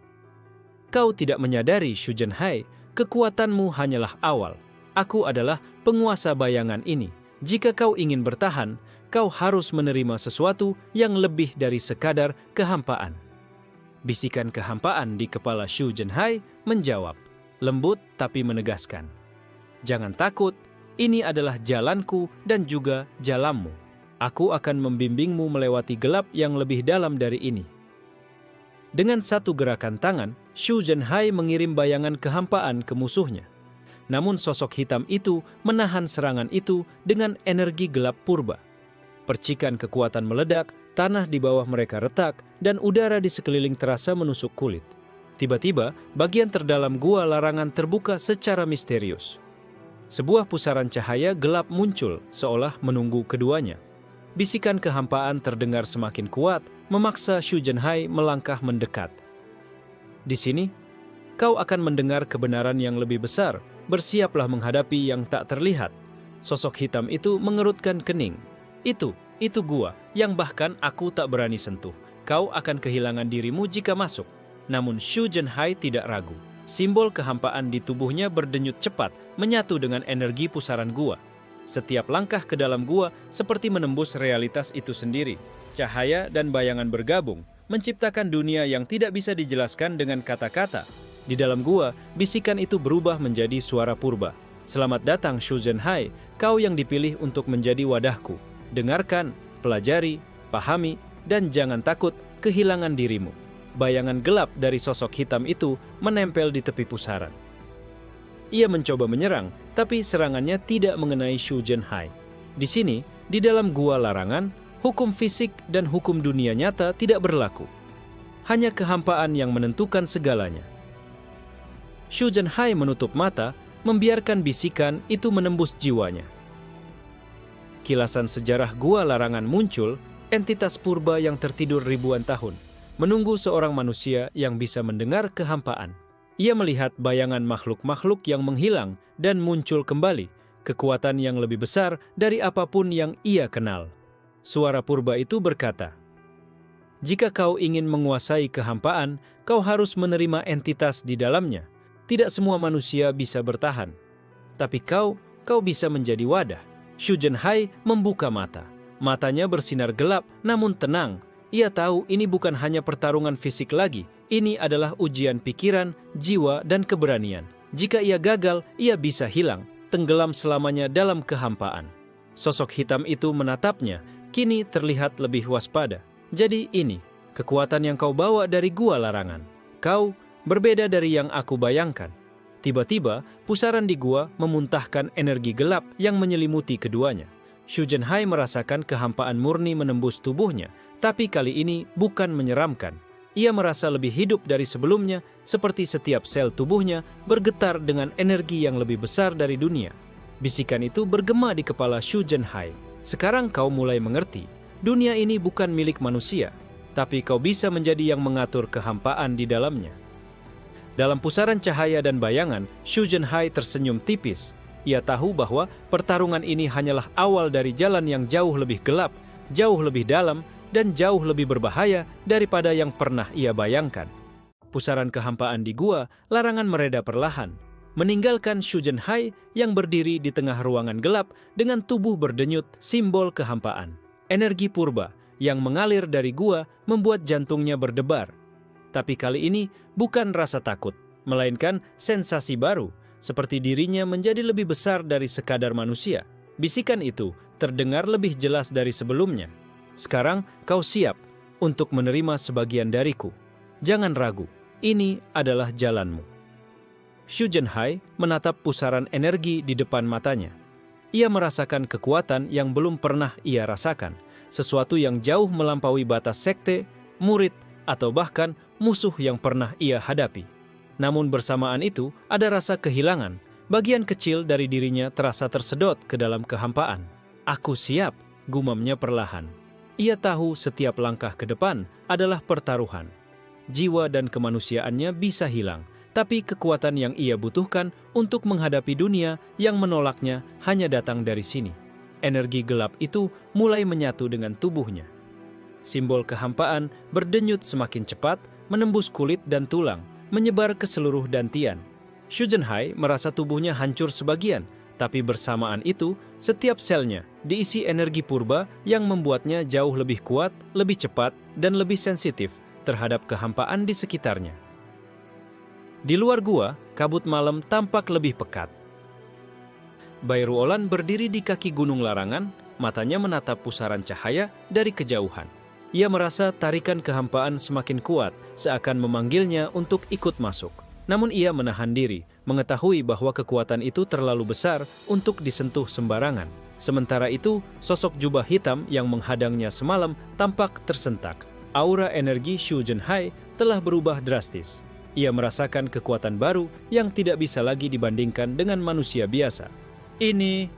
Kau tidak menyadari, Shu Zhenhai, kekuatanmu hanyalah awal. Aku adalah penguasa bayangan ini. Jika kau ingin bertahan, kau harus menerima sesuatu yang lebih dari sekadar kehampaan. Bisikan kehampaan di kepala Shu Zhenhai menjawab, lembut tapi menegaskan. Jangan takut, ini adalah jalanku dan juga jalanmu. Aku akan membimbingmu melewati gelap yang lebih dalam dari ini. Dengan satu gerakan tangan, Shu Zhenhai mengirim bayangan kehampaan ke musuhnya. Namun sosok hitam itu menahan serangan itu dengan energi gelap purba. Percikan kekuatan meledak, tanah di bawah mereka retak, dan udara di sekeliling terasa menusuk kulit. Tiba-tiba, bagian terdalam gua larangan terbuka secara misterius. Sebuah pusaran cahaya gelap muncul, seolah menunggu keduanya. Bisikan kehampaan terdengar semakin kuat, memaksa Shu Zhenhai melangkah mendekat. Di sini, kau akan mendengar kebenaran yang lebih besar, bersiaplah menghadapi yang tak terlihat. Sosok hitam itu mengerutkan kening. Itu gua yang bahkan aku tak berani sentuh. Kau akan kehilangan dirimu jika masuk. Namun Shu Zhenhai tidak ragu. Simbol kehampaan di tubuhnya berdenyut cepat, menyatu dengan energi pusaran gua. Setiap langkah ke dalam gua seperti menembus realitas itu sendiri. Cahaya dan bayangan bergabung, menciptakan dunia yang tidak bisa dijelaskan dengan kata-kata. Di dalam gua, bisikan itu berubah menjadi suara purba. Selamat datang Shu Zhenhai, kau yang dipilih untuk menjadi wadahku. Dengarkan, pelajari, pahami, dan jangan takut kehilangan dirimu. Bayangan gelap dari sosok hitam itu menempel di tepi pusaran. Ia mencoba menyerang, tapi serangannya tidak mengenai Shu Zhenhai. Di sini, di dalam gua larangan, hukum fisik dan hukum dunia nyata tidak berlaku. Hanya kehampaan yang menentukan segalanya. Shu Zhenhai menutup mata, membiarkan bisikan itu menembus jiwanya. Kilasan sejarah gua larangan muncul, entitas purba yang tertidur ribuan tahun, menunggu seorang manusia yang bisa mendengar kehampaan. Ia melihat bayangan makhluk-makhluk yang menghilang dan muncul kembali, kekuatan yang lebih besar dari apapun yang ia kenal. Suara purba itu berkata, "Jika kau ingin menguasai kehampaan, kau harus menerima entitas di dalamnya. Tidak semua manusia bisa bertahan. Tapi kau bisa menjadi wadah." Shu Zhenhai membuka mata. Matanya bersinar gelap namun tenang. Ia tahu ini bukan hanya pertarungan fisik lagi. Ini adalah ujian pikiran, jiwa, dan keberanian. Jika ia gagal, ia bisa hilang, tenggelam selamanya dalam kehampaan. Sosok hitam itu menatapnya, kini terlihat lebih waspada. Jadi ini, kekuatan yang kau bawa dari gua larangan. Kau berbeda dari yang aku bayangkan. Tiba-tiba, pusaran di gua memuntahkan energi gelap yang menyelimuti keduanya. Shu Zhenhai merasakan kehampaan murni menembus tubuhnya, tapi kali ini bukan menyeramkan. Ia merasa lebih hidup dari sebelumnya, seperti setiap sel tubuhnya bergetar dengan energi yang lebih besar dari dunia. Bisikan itu bergema di kepala Shu Zhenhai. Sekarang kau mulai mengerti. Dunia ini bukan milik manusia, tapi kau bisa menjadi yang mengatur kehampaan di dalamnya. Dalam pusaran cahaya dan bayangan, Xu Zhenhai tersenyum tipis. Ia tahu bahwa pertarungan ini hanyalah awal dari jalan yang jauh lebih gelap, jauh lebih dalam, dan jauh lebih berbahaya daripada yang pernah ia bayangkan. Pusaran kehampaan di gua, larangan mereda perlahan, meninggalkan Xu Zhenhai yang berdiri di tengah ruangan gelap dengan tubuh berdenyut simbol kehampaan. Energi purba yang mengalir dari gua membuat jantungnya berdebar. Tapi kali ini bukan rasa takut, melainkan sensasi baru, seperti dirinya menjadi lebih besar dari sekadar manusia. Bisikan itu terdengar lebih jelas dari sebelumnya. Sekarang kau siap untuk menerima sebagian dariku. Jangan ragu, ini adalah jalanmu. Xu Zhenhai menatap pusaran energi di depan matanya. Ia merasakan kekuatan yang belum pernah ia rasakan, sesuatu yang jauh melampaui batas sekte, murid, atau bahkan musuh yang pernah ia hadapi. Namun bersamaan itu ada rasa kehilangan. Bagian kecil dari dirinya terasa tersedot ke dalam kehampaan. Aku siap, gumamnya perlahan. Ia tahu setiap langkah ke depan adalah pertaruhan. Jiwa dan kemanusiaannya bisa hilang, tapi kekuatan yang ia butuhkan untuk menghadapi dunia yang menolaknya hanya datang dari sini. Energi gelap itu mulai menyatu dengan tubuhnya. Simbol kehampaan berdenyut semakin cepat, menembus kulit dan tulang, menyebar ke seluruh dantian. Xu Zhenhai merasa tubuhnya hancur sebagian, tapi bersamaan itu, setiap selnya diisi energi purba yang membuatnya jauh lebih kuat, lebih cepat, dan lebih sensitif terhadap kehampaan di sekitarnya. Di luar gua, kabut malam tampak lebih pekat. Bairuolan berdiri di kaki gunung larangan, matanya menatap pusaran cahaya dari kejauhan. Ia merasa tarikan kehampaan semakin kuat, seakan memanggilnya untuk ikut masuk. Namun ia menahan diri, mengetahui bahwa kekuatan itu terlalu besar untuk disentuh sembarangan. Sementara itu, sosok jubah hitam yang menghadangnya semalam tampak tersentak. Aura energi Xu Zhenhai telah berubah drastis. Ia merasakan kekuatan baru yang tidak bisa lagi dibandingkan dengan manusia biasa. Ini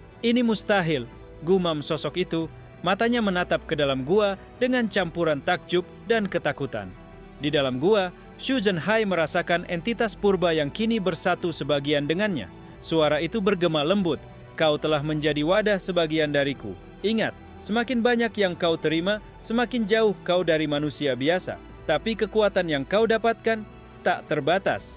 mustahil, gumam sosok itu. Matanya menatap ke dalam gua dengan campuran takjub dan ketakutan. Di dalam gua, Xu Zhenhai merasakan entitas purba yang kini bersatu sebagian dengannya. Suara itu bergema lembut, "Kau telah menjadi wadah sebagian dariku. Ingat, semakin banyak yang kau terima, semakin jauh kau dari manusia biasa. Tapi kekuatan yang kau dapatkan tak terbatas."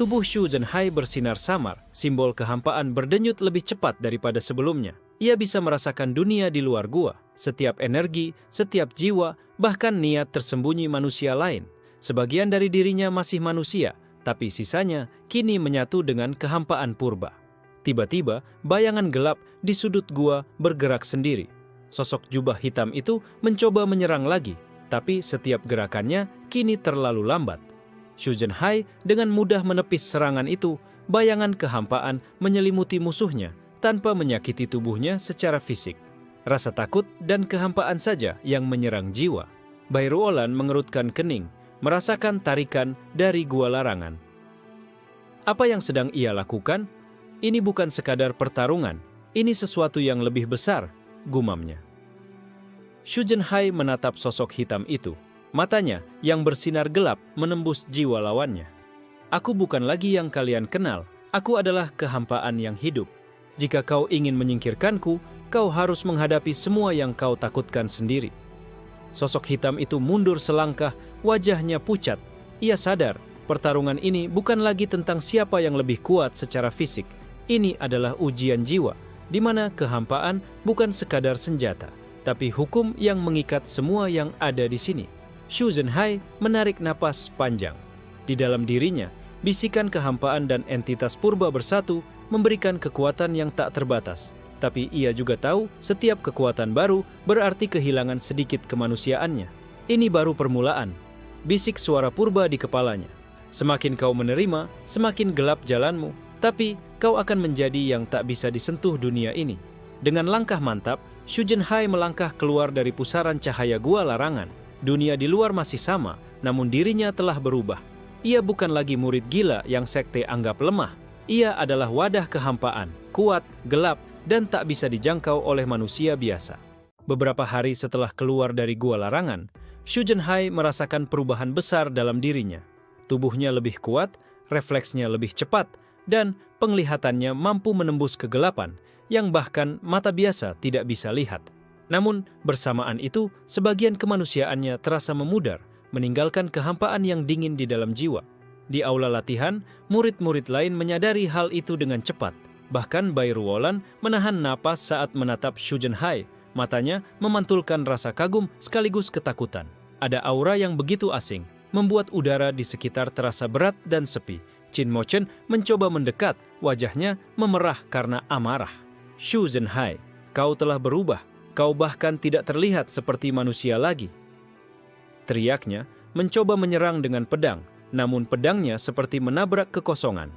Tubuh Xu Zhenhai bersinar samar, simbol kehampaan berdenyut lebih cepat daripada sebelumnya. Ia bisa merasakan dunia di luar gua, setiap energi, setiap jiwa, bahkan niat tersembunyi manusia lain. Sebagian dari dirinya masih manusia, tapi sisanya kini menyatu dengan kehampaan purba. Tiba-tiba, bayangan gelap di sudut gua bergerak sendiri. Sosok jubah hitam itu mencoba menyerang lagi, tapi setiap gerakannya kini terlalu lambat. Xu Zhenhai dengan mudah menepis serangan itu. Bayangan kehampaan menyelimuti musuhnya tanpa menyakiti tubuhnya secara fisik. Rasa takut dan kehampaan saja yang menyerang jiwa. Bairuolan mengerutkan kening, merasakan tarikan dari gua larangan. Apa yang sedang ia lakukan? Ini bukan sekadar pertarungan, ini sesuatu yang lebih besar, gumamnya. Xu Zhenhai menatap sosok hitam itu. Matanya yang bersinar gelap menembus jiwa lawannya. Aku bukan lagi yang kalian kenal, aku adalah kehampaan yang hidup. Jika kau ingin menyingkirkanku, kau harus menghadapi semua yang kau takutkan sendiri. Sosok hitam itu mundur selangkah, wajahnya pucat. Ia sadar, pertarungan ini bukan lagi tentang siapa yang lebih kuat secara fisik. Ini adalah ujian jiwa, di mana kehampaan bukan sekadar senjata, tapi hukum yang mengikat semua yang ada di sini. Xu Zhenhai menarik napas panjang. Di dalam dirinya, bisikan kehampaan dan entitas purba bersatu memberikan kekuatan yang tak terbatas. Tapi ia juga tahu setiap kekuatan baru berarti kehilangan sedikit kemanusiaannya. Ini baru permulaan. Bisik suara purba di kepalanya. Semakin kau menerima, semakin gelap jalanmu, tapi kau akan menjadi yang tak bisa disentuh dunia ini. Dengan langkah mantap, Xu Zhenhai melangkah keluar dari pusaran cahaya gua larangan. Dunia di luar masih sama, namun dirinya telah berubah. Ia bukan lagi murid gila yang sekte anggap lemah. Ia adalah wadah kehampaan, kuat, gelap, dan tak bisa dijangkau oleh manusia biasa. Beberapa hari setelah keluar dari gua larangan, Xu Zhenhai merasakan perubahan besar dalam dirinya. Tubuhnya lebih kuat, refleksnya lebih cepat, dan penglihatannya mampu menembus kegelapan yang bahkan mata biasa tidak bisa lihat. Namun, bersamaan itu, sebagian kemanusiaannya terasa memudar, meninggalkan kehampaan yang dingin di dalam jiwa. Di aula latihan, murid-murid lain menyadari hal itu dengan cepat. Bahkan Bai Ruolan menahan napas saat menatap Xu Zhenhai. Matanya memantulkan rasa kagum sekaligus ketakutan. Ada aura yang begitu asing, membuat udara di sekitar terasa berat dan sepi. Qin Mochen mencoba mendekat, wajahnya memerah karena amarah. Xu Zhenhai, kau telah berubah. Kau bahkan tidak terlihat seperti manusia lagi. Teriaknya, mencoba menyerang dengan pedang, namun pedangnya seperti menabrak kekosongan.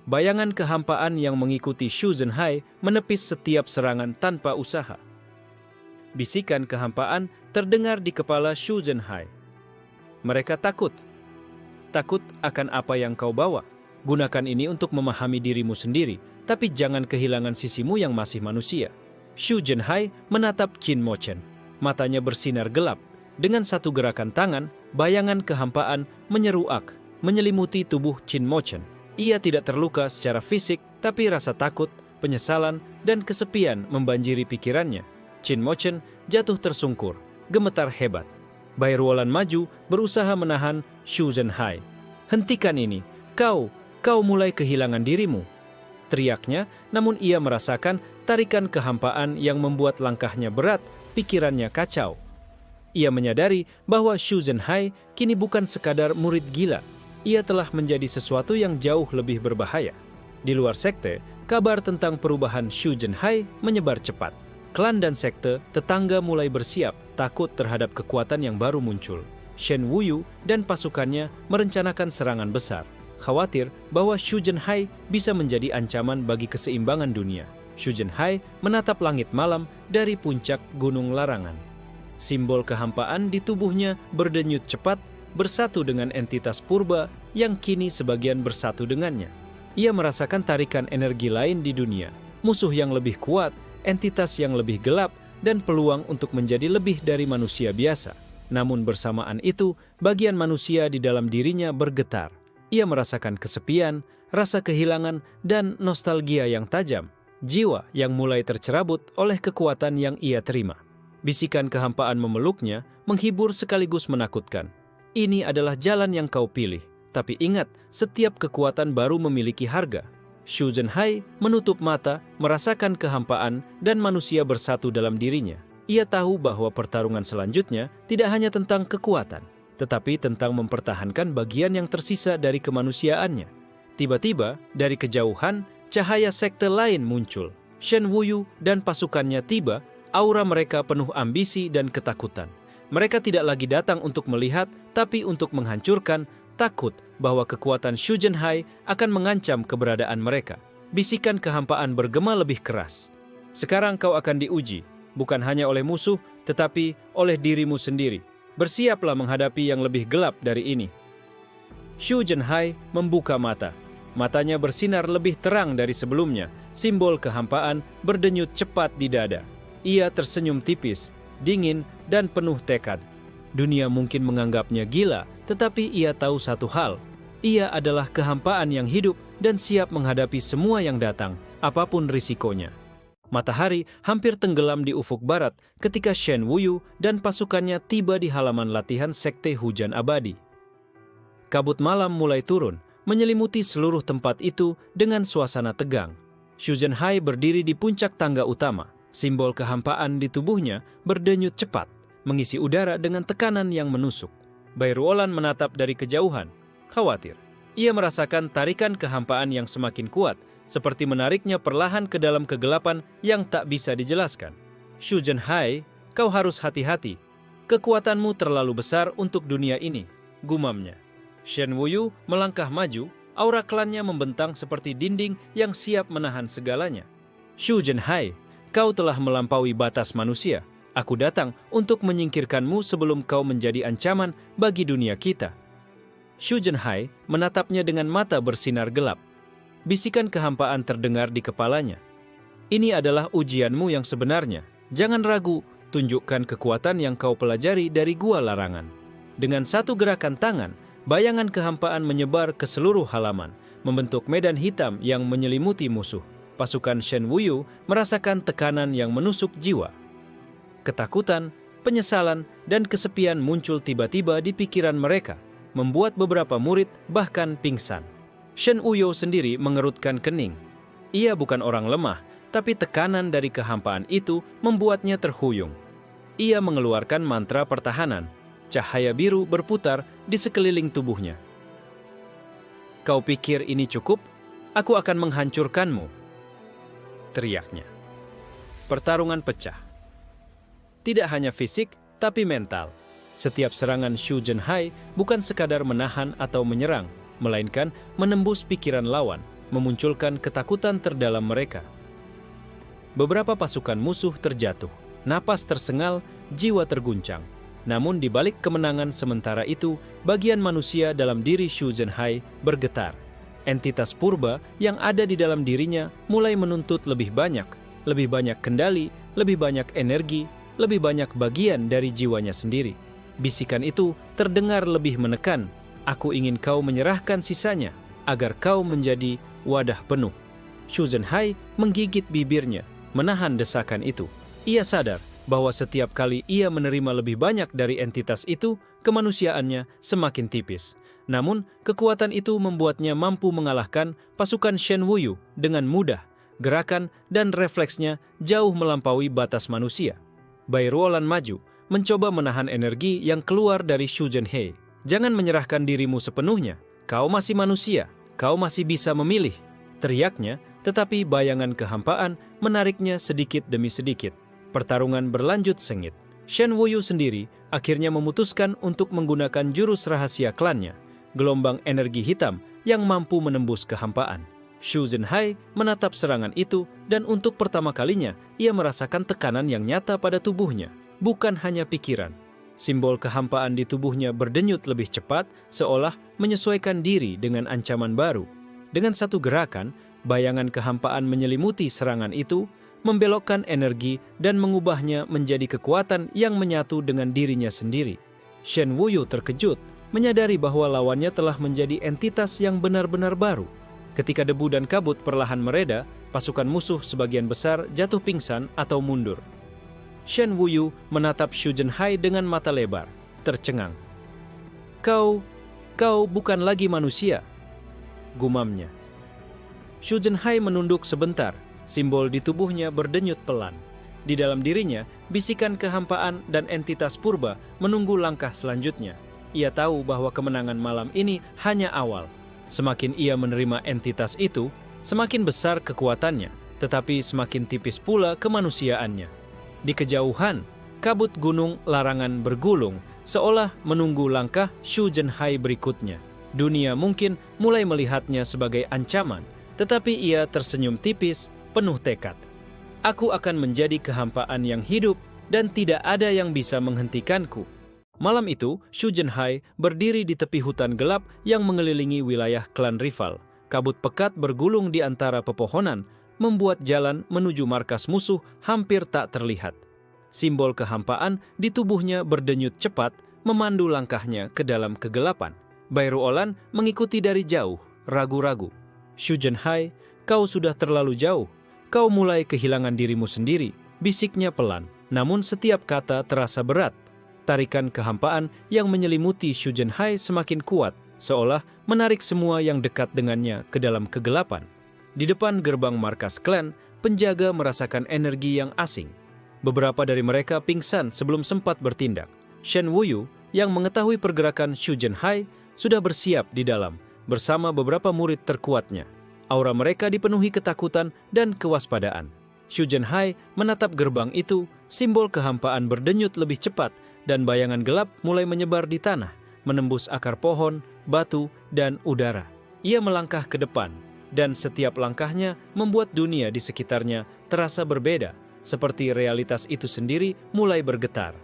Bayangan kehampaan yang mengikuti Xu Zhenhai menepis setiap serangan tanpa usaha. Bisikan kehampaan terdengar di kepala Xu Zhenhai. Mereka takut. Takut akan apa yang kau bawa. Gunakan ini untuk memahami dirimu sendiri, tapi jangan kehilangan sisimu yang masih manusia. Xu Zhenhai menatap Qin Mochen. Matanya bersinar gelap. Dengan satu gerakan tangan, bayangan kehampaan menyeruak, menyelimuti tubuh Qin Mochen. Ia tidak terluka secara fisik, tapi rasa takut, penyesalan, dan kesepian membanjiri pikirannya. Qin Mochen jatuh tersungkur, gemetar hebat. Bai Ruolan maju, berusaha menahan Xu Zhenhai. Hentikan ini, kau mulai kehilangan dirimu. Teriaknya, namun ia merasakan tarikan kehampaan yang membuat langkahnya berat, pikirannya kacau. Ia menyadari bahwa Xu Zhenhai kini bukan sekadar murid gila. Ia telah menjadi sesuatu yang jauh lebih berbahaya. Di luar sekte, kabar tentang perubahan Xu Zhenhai menyebar cepat. Klan dan sekte tetangga mulai bersiap, takut terhadap kekuatan yang baru muncul. Shen Wuyu dan pasukannya merencanakan serangan besar, khawatir bahwa Xu Zhenhai bisa menjadi ancaman bagi keseimbangan dunia. Xu Zhenhai menatap langit malam dari puncak Gunung Larangan. Simbol kehampaan di tubuhnya berdenyut cepat, bersatu dengan entitas purba yang kini sebagian bersatu dengannya. Ia merasakan tarikan energi lain di dunia, musuh yang lebih kuat, entitas yang lebih gelap, dan peluang untuk menjadi lebih dari manusia biasa. Namun bersamaan itu, bagian manusia di dalam dirinya bergetar. Ia merasakan kesepian, rasa kehilangan, dan nostalgia yang tajam. Jiwa yang mulai tercerabut oleh kekuatan yang ia terima. Bisikan kehampaan memeluknya, menghibur sekaligus menakutkan. Ini adalah jalan yang kau pilih, tapi ingat, setiap kekuatan baru memiliki harga. Xu Zhenhai menutup mata, merasakan kehampaan, dan manusia bersatu dalam dirinya. Ia tahu bahwa pertarungan selanjutnya tidak hanya tentang kekuatan, tetapi tentang mempertahankan bagian yang tersisa dari kemanusiaannya. Tiba-tiba, dari kejauhan, cahaya sekte lain muncul. Shen Wuyu dan pasukannya tiba, aura mereka penuh ambisi dan ketakutan. Mereka tidak lagi datang untuk melihat, tapi untuk menghancurkan, takut bahwa kekuatan Xu Zhenhai akan mengancam keberadaan mereka. Bisikan kehampaan bergema lebih keras. Sekarang kau akan diuji, bukan hanya oleh musuh, tetapi oleh dirimu sendiri. Bersiaplah menghadapi yang lebih gelap dari ini. Xu Zhenhai membuka mata. Matanya bersinar lebih terang dari sebelumnya. Simbol kehampaan berdenyut cepat di dada. Ia tersenyum tipis, dingin, dan penuh tekad. Dunia mungkin menganggapnya gila, tetapi ia tahu satu hal. Ia adalah kehampaan yang hidup dan siap menghadapi semua yang datang, apapun risikonya. Matahari hampir tenggelam di ufuk barat ketika Shen Wuyu dan pasukannya tiba di halaman latihan Sekte Hujan Abadi. Kabut malam mulai turun, menyelimuti seluruh tempat itu dengan suasana tegang. Xu Zhenhai berdiri di puncak tangga utama. Simbol kehampaan di tubuhnya berdenyut cepat, mengisi udara dengan tekanan yang menusuk. Bai Ruolan menatap dari kejauhan, khawatir. Ia merasakan tarikan kehampaan yang semakin kuat, seperti menariknya perlahan ke dalam kegelapan yang tak bisa dijelaskan. Xu Zhenhai, kau harus hati-hati. Kekuatanmu terlalu besar untuk dunia ini, gumamnya. Shen Wuyu melangkah maju, aura klannya membentang seperti dinding yang siap menahan segalanya. Xu Zhenhai, kau telah melampaui batas manusia. Aku datang untuk menyingkirkanmu sebelum kau menjadi ancaman bagi dunia kita. Xu Zhenhai menatapnya dengan mata bersinar gelap. Bisikan kehampaan terdengar di kepalanya. Ini adalah ujianmu yang sebenarnya. Jangan ragu, tunjukkan kekuatan yang kau pelajari dari gua larangan. Dengan satu gerakan tangan, bayangan kehampaan menyebar ke seluruh halaman, membentuk medan hitam yang menyelimuti musuh. Pasukan Shen Wuyu merasakan tekanan yang menusuk jiwa. Ketakutan, penyesalan, dan kesepian muncul tiba-tiba di pikiran mereka, membuat beberapa murid bahkan pingsan. Shen Wuyu sendiri mengerutkan kening. Ia bukan orang lemah, tapi tekanan dari kehampaan itu membuatnya terhuyung. Ia mengeluarkan mantra pertahanan. Cahaya biru berputar di sekeliling tubuhnya. "Kau pikir ini cukup? Aku akan menghancurkanmu," teriaknya. Pertarungan pecah. Tidak hanya fisik, tapi mental. Setiap serangan Shu Zhenhai bukan sekadar menahan atau menyerang, melainkan menembus pikiran lawan, memunculkan ketakutan terdalam mereka. Beberapa pasukan musuh terjatuh, napas tersengal, jiwa terguncang. Namun di balik kemenangan sementara itu, bagian manusia dalam diri Shu Zhenhai bergetar. Entitas purba yang ada di dalam dirinya mulai menuntut lebih banyak kendali, lebih banyak energi, lebih banyak bagian dari jiwanya sendiri. Bisikan itu terdengar lebih menekan. "Aku ingin kau menyerahkan sisanya, agar kau menjadi wadah penuh." Shu Zhenhai menggigit bibirnya, menahan desakan itu. Ia sadar bahwa setiap kali ia menerima lebih banyak dari entitas itu, kemanusiaannya semakin tipis. Namun, kekuatan itu membuatnya mampu mengalahkan pasukan Shen Wuyu dengan mudah. Gerakan dan refleksnya jauh melampaui batas manusia. Bai Ruolan maju, mencoba menahan energi yang keluar dari Shu Zhenhai. "Jangan menyerahkan dirimu sepenuhnya. Kau masih manusia, kau masih bisa memilih," teriaknya, tetapi bayangan kehampaan menariknya sedikit demi sedikit. Pertarungan berlanjut sengit. Shen Wuyu sendiri akhirnya memutuskan untuk menggunakan jurus rahasia klannya, gelombang energi hitam yang mampu menembus kehampaan. Shu Zhenhai menatap serangan itu dan untuk pertama kalinya ia merasakan tekanan yang nyata pada tubuhnya, bukan hanya pikiran. Simbol kehampaan di tubuhnya berdenyut lebih cepat, seolah menyesuaikan diri dengan ancaman baru. Dengan satu gerakan, bayangan kehampaan menyelimuti serangan itu, membelokkan energi dan mengubahnya menjadi kekuatan yang menyatu dengan dirinya sendiri. Shen Wuyu terkejut, menyadari bahwa lawannya telah menjadi entitas yang benar-benar baru. Ketika debu dan kabut perlahan mereda, pasukan musuh sebagian besar jatuh pingsan atau mundur. Shen Wuyu menatap Shu Zhenhai dengan mata lebar, tercengang. Kau bukan lagi manusia," gumamnya. Shu Zhenhai menunduk sebentar. Simbol di tubuhnya berdenyut pelan. Di dalam dirinya, bisikan kehampaan dan entitas purba menunggu langkah selanjutnya. Ia tahu bahwa kemenangan malam ini hanya awal. Semakin ia menerima entitas itu, semakin besar kekuatannya, tetapi semakin tipis pula kemanusiaannya. Di kejauhan, kabut gunung larangan bergulung, seolah menunggu langkah Shu Zhenhai berikutnya. Dunia mungkin mulai melihatnya sebagai ancaman, tetapi ia tersenyum tipis, penuh tekad. "Aku akan menjadi kehampaan yang hidup dan tidak ada yang bisa menghentikanku." Malam itu, Shu Zhenhai berdiri di tepi hutan gelap yang mengelilingi wilayah klan rival. Kabut pekat bergulung di antara pepohonan, membuat jalan menuju markas musuh hampir tak terlihat. Simbol kehampaan di tubuhnya berdenyut cepat, memandu langkahnya ke dalam kegelapan. Bai Ruolan mengikuti dari jauh, ragu-ragu. "Shu Zhenhai, kau sudah terlalu jauh. Kau mulai kehilangan dirimu sendiri," bisiknya pelan. Namun setiap kata terasa berat. Tarikan kehampaan yang menyelimuti Shu Zhenhai semakin kuat, seolah menarik semua yang dekat dengannya ke dalam kegelapan. Di depan gerbang markas klan, penjaga merasakan energi yang asing. Beberapa dari mereka pingsan sebelum sempat bertindak. Shen Wuyu, yang mengetahui pergerakan Shu Zhenhai, sudah bersiap di dalam, bersama beberapa murid terkuatnya. Aura mereka dipenuhi ketakutan dan kewaspadaan. Shu Zhenhai menatap gerbang itu, simbol kehampaan berdenyut lebih cepat, dan bayangan gelap mulai menyebar di tanah, menembus akar pohon, batu, dan udara. Ia melangkah ke depan, dan setiap langkahnya membuat dunia di sekitarnya terasa berbeda, seperti realitas itu sendiri mulai bergetar.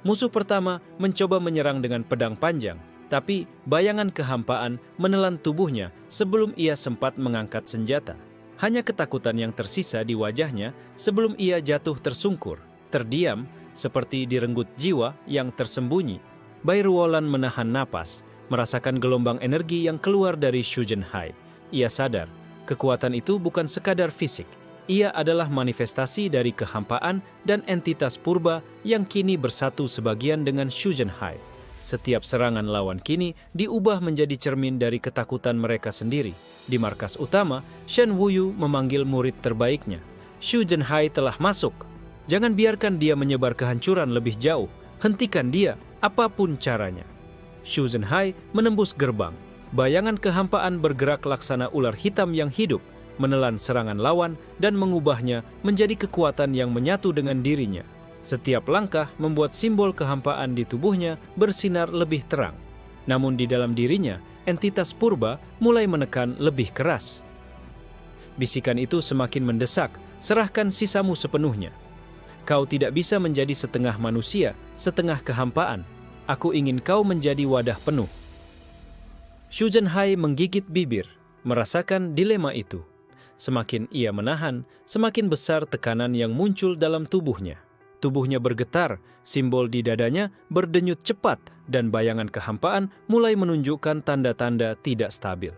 Musuh pertama mencoba menyerang dengan pedang panjang, tapi bayangan kehampaan menelan tubuhnya sebelum ia sempat mengangkat senjata. Hanya ketakutan yang tersisa di wajahnya sebelum ia jatuh tersungkur. terdiam, seperti direnggut jiwa yang tersembunyi. Bai Ruolan menahan napas, merasakan gelombang energi yang keluar dari Shu Zhenhai. Ia sadar, kekuatan itu bukan sekadar fisik. Ia adalah manifestasi dari kehampaan dan entitas purba yang kini bersatu sebagian dengan Shu Zhenhai. Setiap serangan lawan kini diubah menjadi cermin dari ketakutan mereka sendiri. Di markas utama, Shen Wuyu memanggil murid terbaiknya. Shu Zhenhai telah masuk. Jangan biarkan dia menyebar kehancuran lebih jauh. Hentikan dia, apapun caranya. Shu Zhenhai menembus gerbang. Bayangan kehampaan bergerak laksana ular hitam yang hidup, menelan serangan lawan dan mengubahnya menjadi kekuatan yang menyatu dengan dirinya. Setiap langkah membuat simbol kehampaan di tubuhnya bersinar lebih terang. Namun di dalam dirinya, entitas purba mulai menekan lebih keras. Bisikan itu semakin mendesak, serahkan sisamu sepenuhnya. Kau tidak bisa menjadi setengah manusia, setengah kehampaan. Aku ingin kau menjadi wadah penuh. Shu Zhenhai menggigit bibir, merasakan dilema itu. Semakin ia menahan, semakin besar tekanan yang muncul dalam tubuhnya. Tubuhnya bergetar, simbol di dadanya berdenyut cepat, dan bayangan kehampaan mulai menunjukkan tanda-tanda tidak stabil.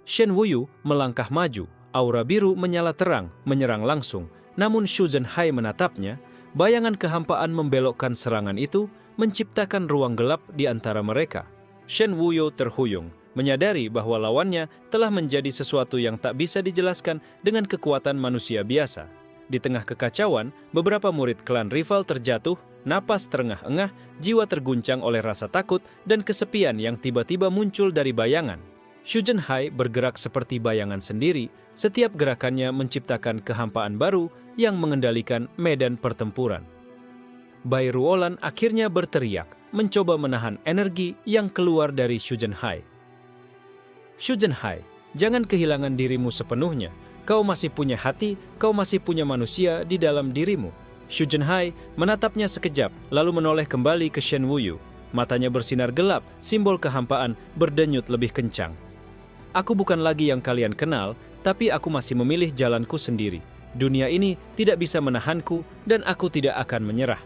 Shen Wuyu melangkah maju, aura biru menyala terang, menyerang langsung. Namun Shu Zhenhai menatapnya, bayangan kehampaan membelokkan serangan itu, menciptakan ruang gelap di antara mereka. Shen Wuyu terhuyung, menyadari bahwa lawannya telah menjadi sesuatu yang tak bisa dijelaskan dengan kekuatan manusia biasa. Di tengah kekacauan, beberapa murid klan rival terjatuh, napas terengah-engah, jiwa terguncang oleh rasa takut dan kesepian yang tiba-tiba muncul dari bayangan. Shu Zhenhai bergerak seperti bayangan sendiri, setiap gerakannya menciptakan kehampaan baru yang mengendalikan medan pertempuran. Bai Ruolan akhirnya berteriak, mencoba menahan energi yang keluar dari Shu Zhenhai. Shu Zhenhai, jangan kehilangan dirimu sepenuhnya. Kau masih punya hati, kau masih punya manusia di dalam dirimu. Shu Zhenhai menatapnya sekejap, lalu menoleh kembali ke Shen Wuyu. Matanya bersinar gelap, simbol kehampaan berdenyut lebih kencang. Aku bukan lagi yang kalian kenal, tapi aku masih memilih jalanku sendiri. Dunia ini tidak bisa menahanku, dan aku tidak akan menyerah.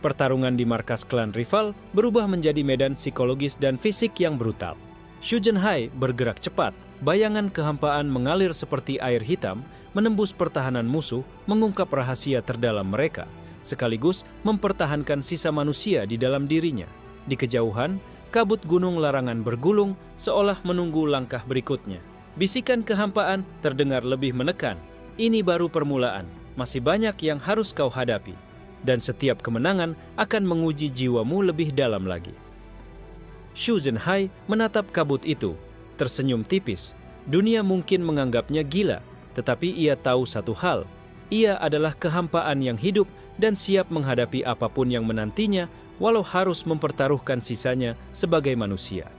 Pertarungan di markas klan rival berubah menjadi medan psikologis dan fisik yang brutal. Shu Zhenhai bergerak cepat, bayangan kehampaan mengalir seperti air hitam, menembus pertahanan musuh, mengungkap rahasia terdalam mereka, sekaligus mempertahankan sisa manusia di dalam dirinya. Di kejauhan, kabut gunung larangan bergulung, seolah menunggu langkah berikutnya. Bisikan kehampaan terdengar lebih menekan. Ini baru permulaan, masih banyak yang harus kau hadapi. Dan setiap kemenangan akan menguji jiwamu lebih dalam lagi. Shu Zhenhai menatap kabut itu, tersenyum tipis. Dunia mungkin menganggapnya gila, tetapi ia tahu satu hal. Ia adalah kehampaan yang hidup dan siap menghadapi apapun yang menantinya, walau harus mempertaruhkan sisanya sebagai manusia.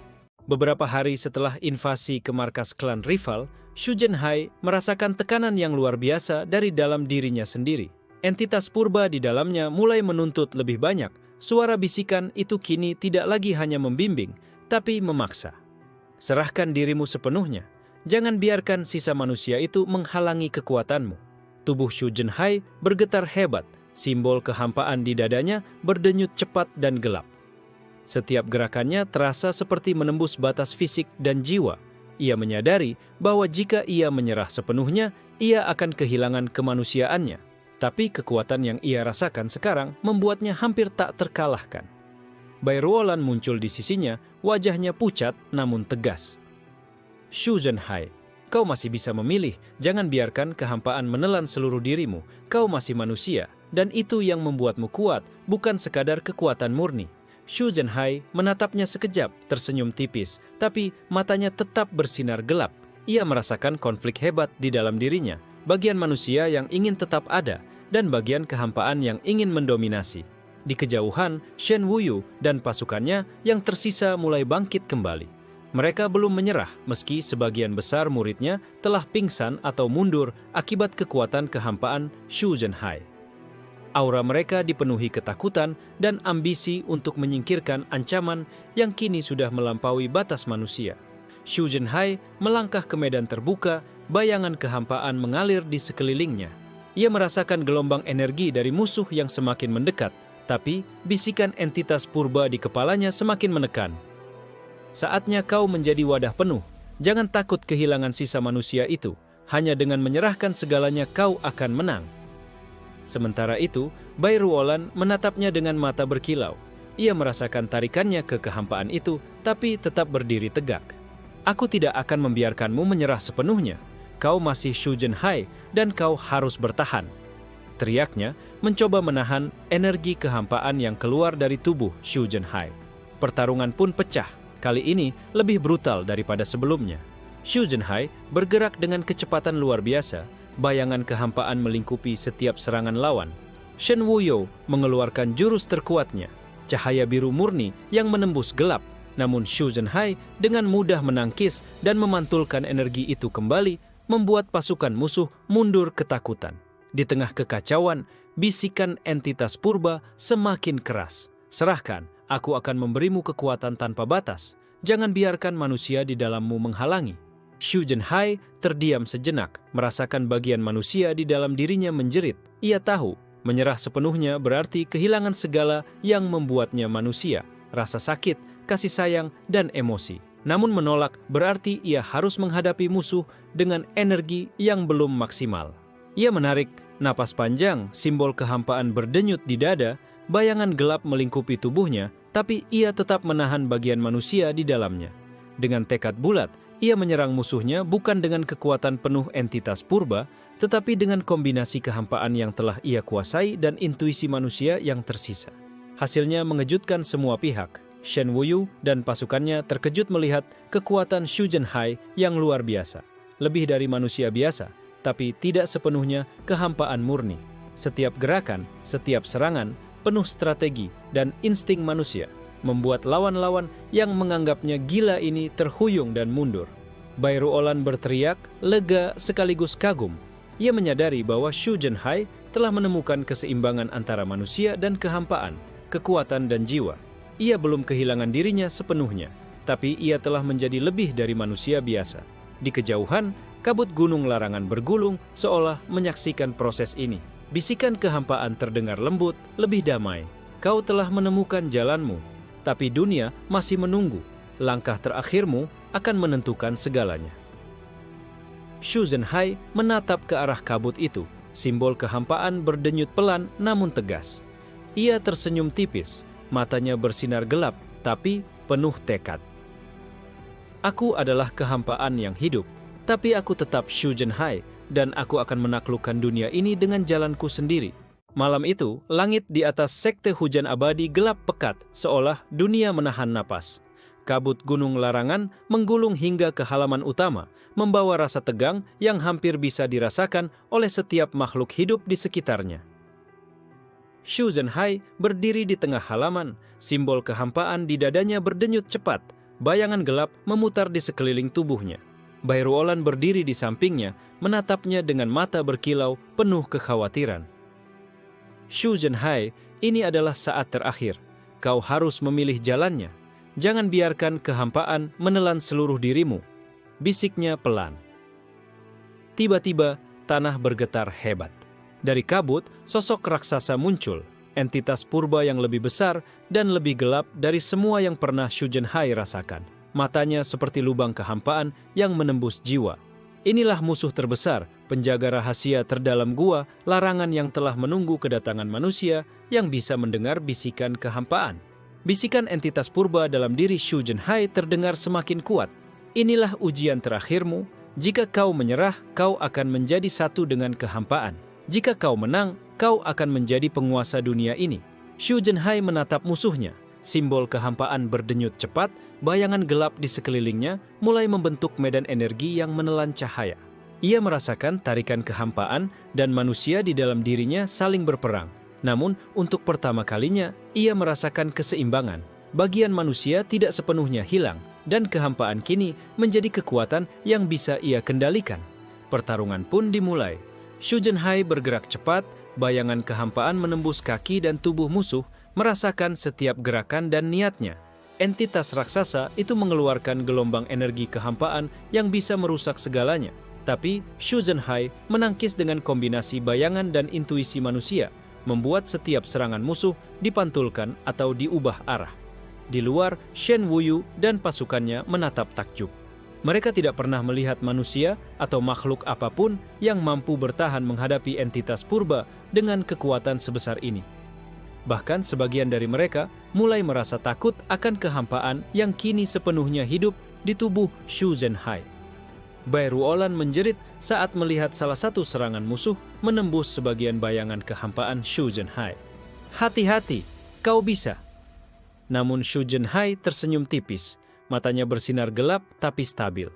Beberapa hari setelah invasi ke markas klan rival, Shu Zhenhai merasakan tekanan yang luar biasa dari dalam dirinya sendiri. Entitas purba di dalamnya mulai menuntut lebih banyak. Suara bisikan itu kini tidak lagi hanya membimbing, tapi memaksa. Serahkan dirimu sepenuhnya. Jangan biarkan sisa manusia itu menghalangi kekuatanmu. Tubuh Shu Zhenhai bergetar hebat. Simbol kehampaan di dadanya berdenyut cepat dan gelap. Setiap gerakannya terasa seperti menembus batas fisik dan jiwa. Ia menyadari bahwa jika ia menyerah sepenuhnya, ia akan kehilangan kemanusiaannya. Tapi kekuatan yang ia rasakan sekarang membuatnya hampir tak terkalahkan. Bai Ruolan muncul di sisinya, wajahnya pucat namun tegas. Shu Zhenhai, kau masih bisa memilih, jangan biarkan kehampaan menelan seluruh dirimu. Kau masih manusia, dan itu yang membuatmu kuat, bukan sekadar kekuatan murni. Shu Zhenhai menatapnya sekejap, tersenyum tipis, tapi matanya tetap bersinar gelap. Ia merasakan konflik hebat di dalam dirinya, bagian manusia yang ingin tetap ada, dan bagian kehampaan yang ingin mendominasi. Di kejauhan, Shen Wuyu dan pasukannya yang tersisa mulai bangkit kembali. Mereka belum menyerah meski sebagian besar muridnya telah pingsan atau mundur akibat kekuatan kehampaan Shu Zhenhai. Aura mereka dipenuhi ketakutan dan ambisi untuk menyingkirkan ancaman yang kini sudah melampaui batas manusia. Shu Zhenhai melangkah ke medan terbuka, bayangan kehampaan mengalir di sekelilingnya. Ia merasakan gelombang energi dari musuh yang semakin mendekat, tapi bisikan entitas purba di kepalanya semakin menekan. Saatnya kau menjadi wadah penuh. Jangan takut kehilangan sisa manusia itu. Hanya dengan menyerahkan segalanya kau akan menang. Sementara itu, Bairuolan menatapnya dengan mata berkilau. Ia merasakan tarikannya ke kehampaan itu, tapi tetap berdiri tegak. Aku tidak akan membiarkanmu menyerah sepenuhnya. Kau masih Shu Zhenhai dan kau harus bertahan. Teriaknya, mencoba menahan energi kehampaan yang keluar dari tubuh Shu Zhenhai. Pertarungan pun pecah. Kali ini lebih brutal daripada sebelumnya. Shu Zhenhai bergerak dengan kecepatan luar biasa. Bayangan kehampaan melingkupi setiap serangan lawan. Shen Wuyou mengeluarkan jurus terkuatnya, cahaya biru murni yang menembus gelap. Namun Shu Zhenhai dengan mudah menangkis dan memantulkan energi itu kembali, membuat pasukan musuh mundur ketakutan. Di tengah kekacauan, bisikan entitas purba semakin keras. Serahkan, aku akan memberimu kekuatan tanpa batas. Jangan biarkan manusia di dalammu menghalangi. Shu Zhenhai terdiam sejenak, merasakan bagian manusia di dalam dirinya menjerit. Ia tahu, menyerah sepenuhnya berarti kehilangan segala yang membuatnya manusia, rasa sakit, kasih sayang, dan emosi. Namun menolak berarti ia harus menghadapi musuh dengan energi yang belum maksimal. Ia menarik napas panjang, simbol kehampaan berdenyut di dada, bayangan gelap melingkupi tubuhnya, tapi ia tetap menahan bagian manusia di dalamnya. Dengan tekad bulat, ia menyerang musuhnya bukan dengan kekuatan penuh entitas purba, tetapi dengan kombinasi kehampaan yang telah ia kuasai dan intuisi manusia yang tersisa. Hasilnya mengejutkan semua pihak. Shen Wuyou dan pasukannya terkejut melihat kekuatan Shu Zhenhai yang luar biasa. Lebih dari manusia biasa, tapi tidak sepenuhnya kehampaan murni. Setiap gerakan, setiap serangan, penuh strategi dan insting manusia, membuat lawan-lawan yang menganggapnya gila ini terhuyung dan mundur. Bairuolan berteriak, lega sekaligus kagum. Ia menyadari bahwa Shu Zhenhai telah menemukan keseimbangan antara manusia dan kehampaan, kekuatan dan jiwa. Ia belum kehilangan dirinya sepenuhnya, tapi ia telah menjadi lebih dari manusia biasa. Di kejauhan, kabut gunung larangan bergulung seolah menyaksikan proses ini. Bisikan kehampaan terdengar lembut, lebih damai. Kau telah menemukan jalanmu, tapi dunia masih menunggu. Langkah terakhirmu akan menentukan segalanya. Shu Zhenhai menatap ke arah kabut itu. Simbol kehampaan berdenyut pelan namun tegas. Ia tersenyum tipis. Matanya bersinar gelap, tapi penuh tekad. Aku adalah kehampaan yang hidup, tapi aku tetap Shu Zhenhai, dan aku akan menaklukkan dunia ini dengan jalanku sendiri. Malam itu, langit di atas sekte hujan abadi gelap pekat, seolah dunia menahan napas. Kabut gunung larangan menggulung hingga ke halaman utama, membawa rasa tegang yang hampir bisa dirasakan oleh setiap makhluk hidup di sekitarnya. Shu Zhenhai berdiri di tengah halaman, simbol kehampaan di dadanya berdenyut cepat, bayangan gelap memutar di sekeliling tubuhnya. Bairuolan berdiri di sampingnya, menatapnya dengan mata berkilau penuh kekhawatiran. Shu Zhenhai, ini adalah saat terakhir. Kau harus memilih jalannya. Jangan biarkan kehampaan menelan seluruh dirimu. Bisiknya pelan. Tiba-tiba, tanah bergetar hebat. Dari kabut, sosok raksasa muncul, entitas purba yang lebih besar dan lebih gelap dari semua yang pernah Shu Zhenhai rasakan. Matanya seperti lubang kehampaan yang menembus jiwa. Inilah musuh terbesar, penjaga rahasia terdalam gua, larangan yang telah menunggu kedatangan manusia yang bisa mendengar bisikan kehampaan. Bisikan entitas purba dalam diri Shu Zhenhai terdengar semakin kuat. Inilah ujian terakhirmu. Jika kau menyerah, kau akan menjadi satu dengan kehampaan. Jika kau menang, kau akan menjadi penguasa dunia ini. Shu Zhenhai menatap musuhnya. Simbol kehampaan berdenyut cepat, bayangan gelap di sekelilingnya mulai membentuk medan energi yang menelan cahaya. Ia merasakan tarikan kehampaan dan manusia di dalam dirinya saling berperang. Namun, untuk pertama kalinya, ia merasakan keseimbangan. Bagian manusia tidak sepenuhnya hilang, dan kehampaan kini menjadi kekuatan yang bisa ia kendalikan. Pertarungan pun dimulai. Shu Zhenhai bergerak cepat, bayangan kehampaan menembus kaki dan tubuh musuh, merasakan setiap gerakan dan niatnya. Entitas raksasa itu mengeluarkan gelombang energi kehampaan yang bisa merusak segalanya. Tapi Shu Zhenhai menangkis dengan kombinasi bayangan dan intuisi manusia, membuat setiap serangan musuh dipantulkan atau diubah arah. Di luar, Shen Wuyu dan pasukannya menatap takjub. Mereka tidak pernah melihat manusia atau makhluk apapun yang mampu bertahan menghadapi entitas purba dengan kekuatan sebesar ini. Bahkan sebagian dari mereka mulai merasa takut akan kehampaan yang kini sepenuhnya hidup di tubuh Shu Zhenhai. Bai Ruolan menjerit saat melihat salah satu serangan musuh menembus sebagian bayangan kehampaan Shu Zhenhai. "Hati-hati, kau bisa." Namun Shu Zhenhai tersenyum tipis, matanya bersinar gelap tapi stabil.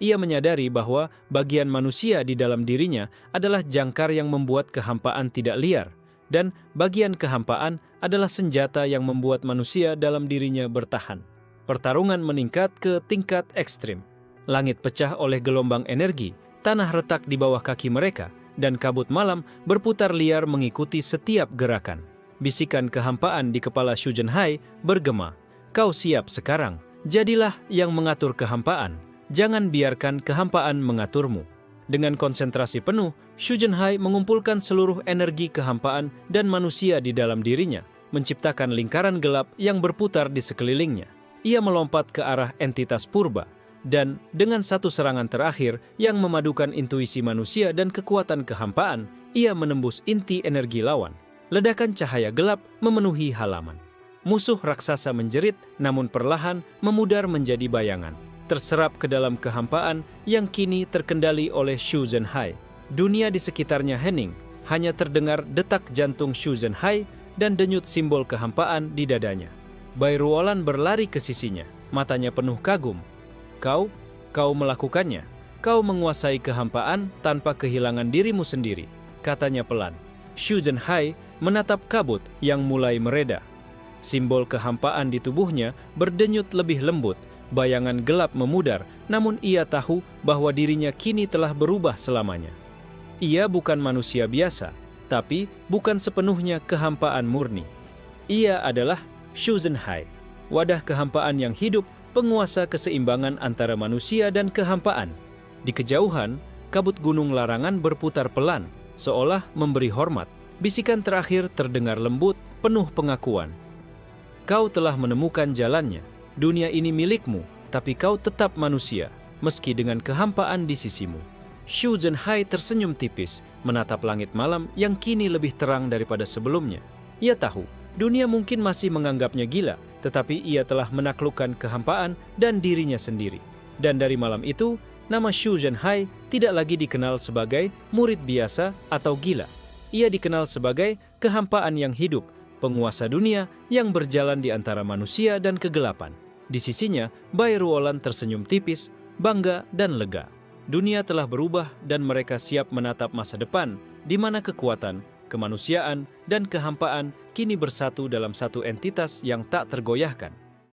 Ia menyadari bahwa bagian manusia di dalam dirinya adalah jangkar yang membuat kehampaan tidak liar, dan bagian kehampaan adalah senjata yang membuat manusia dalam dirinya bertahan. Pertarungan meningkat ke tingkat ekstrim. Langit pecah oleh gelombang energi, tanah retak di bawah kaki mereka, dan kabut malam berputar liar mengikuti setiap gerakan. Bisikan kehampaan di kepala Shu Zhenhai bergema, "Kau siap sekarang, jadilah yang mengatur kehampaan. Jangan biarkan kehampaan mengaturmu." Dengan konsentrasi penuh, Shu Zhenhai mengumpulkan seluruh energi kehampaan dan manusia di dalam dirinya, menciptakan lingkaran gelap yang berputar di sekelilingnya. Ia melompat ke arah entitas purba, dan dengan satu serangan terakhir yang memadukan intuisi manusia dan kekuatan kehampaan, ia menembus inti energi lawan. Ledakan cahaya gelap memenuhi halaman. Musuh raksasa menjerit, namun perlahan memudar menjadi bayangan, terserap ke dalam kehampaan yang kini terkendali oleh Shu Zhenhai. Dunia di sekitarnya hening, hanya terdengar detak jantung Shu Zhenhai dan denyut simbol kehampaan di dadanya. Bai Ruolan berlari ke sisinya, matanya penuh kagum. Kau melakukannya. Kau menguasai kehampaan tanpa kehilangan dirimu sendiri," katanya pelan. Shu Zhenhai menatap kabut yang mulai mereda. Simbol kehampaan di tubuhnya berdenyut lebih lembut, bayangan gelap memudar, namun ia tahu bahwa dirinya kini telah berubah selamanya. Ia bukan manusia biasa, tapi bukan sepenuhnya kehampaan murni. Ia adalah Shu Zhenhai, wadah kehampaan yang hidup, penguasa keseimbangan antara manusia dan kehampaan. Di kejauhan, kabut gunung larangan berputar pelan, seolah memberi hormat. Bisikan terakhir terdengar lembut, penuh pengakuan. "Kau telah menemukan jalannya. Dunia ini milikmu, tapi kau tetap manusia, meski dengan kehampaan di sisimu." Shu Zhenhai tersenyum tipis, menatap langit malam yang kini lebih terang daripada sebelumnya. Ia tahu, dunia mungkin masih menganggapnya gila, tetapi ia telah menaklukkan kehampaan dan dirinya sendiri. Dan dari malam itu, nama Shu Zhenhai tidak lagi dikenal sebagai murid biasa atau gila. Ia dikenal sebagai kehampaan yang hidup, penguasa dunia yang berjalan di antara manusia dan kegelapan. Di sisinya, Bai Ruolan tersenyum tipis, bangga dan lega. Dunia telah berubah dan mereka siap menatap masa depan, di mana kekuatan, kemanusiaan, dan kehampaan kini bersatu dalam satu entitas yang tak tergoyahkan.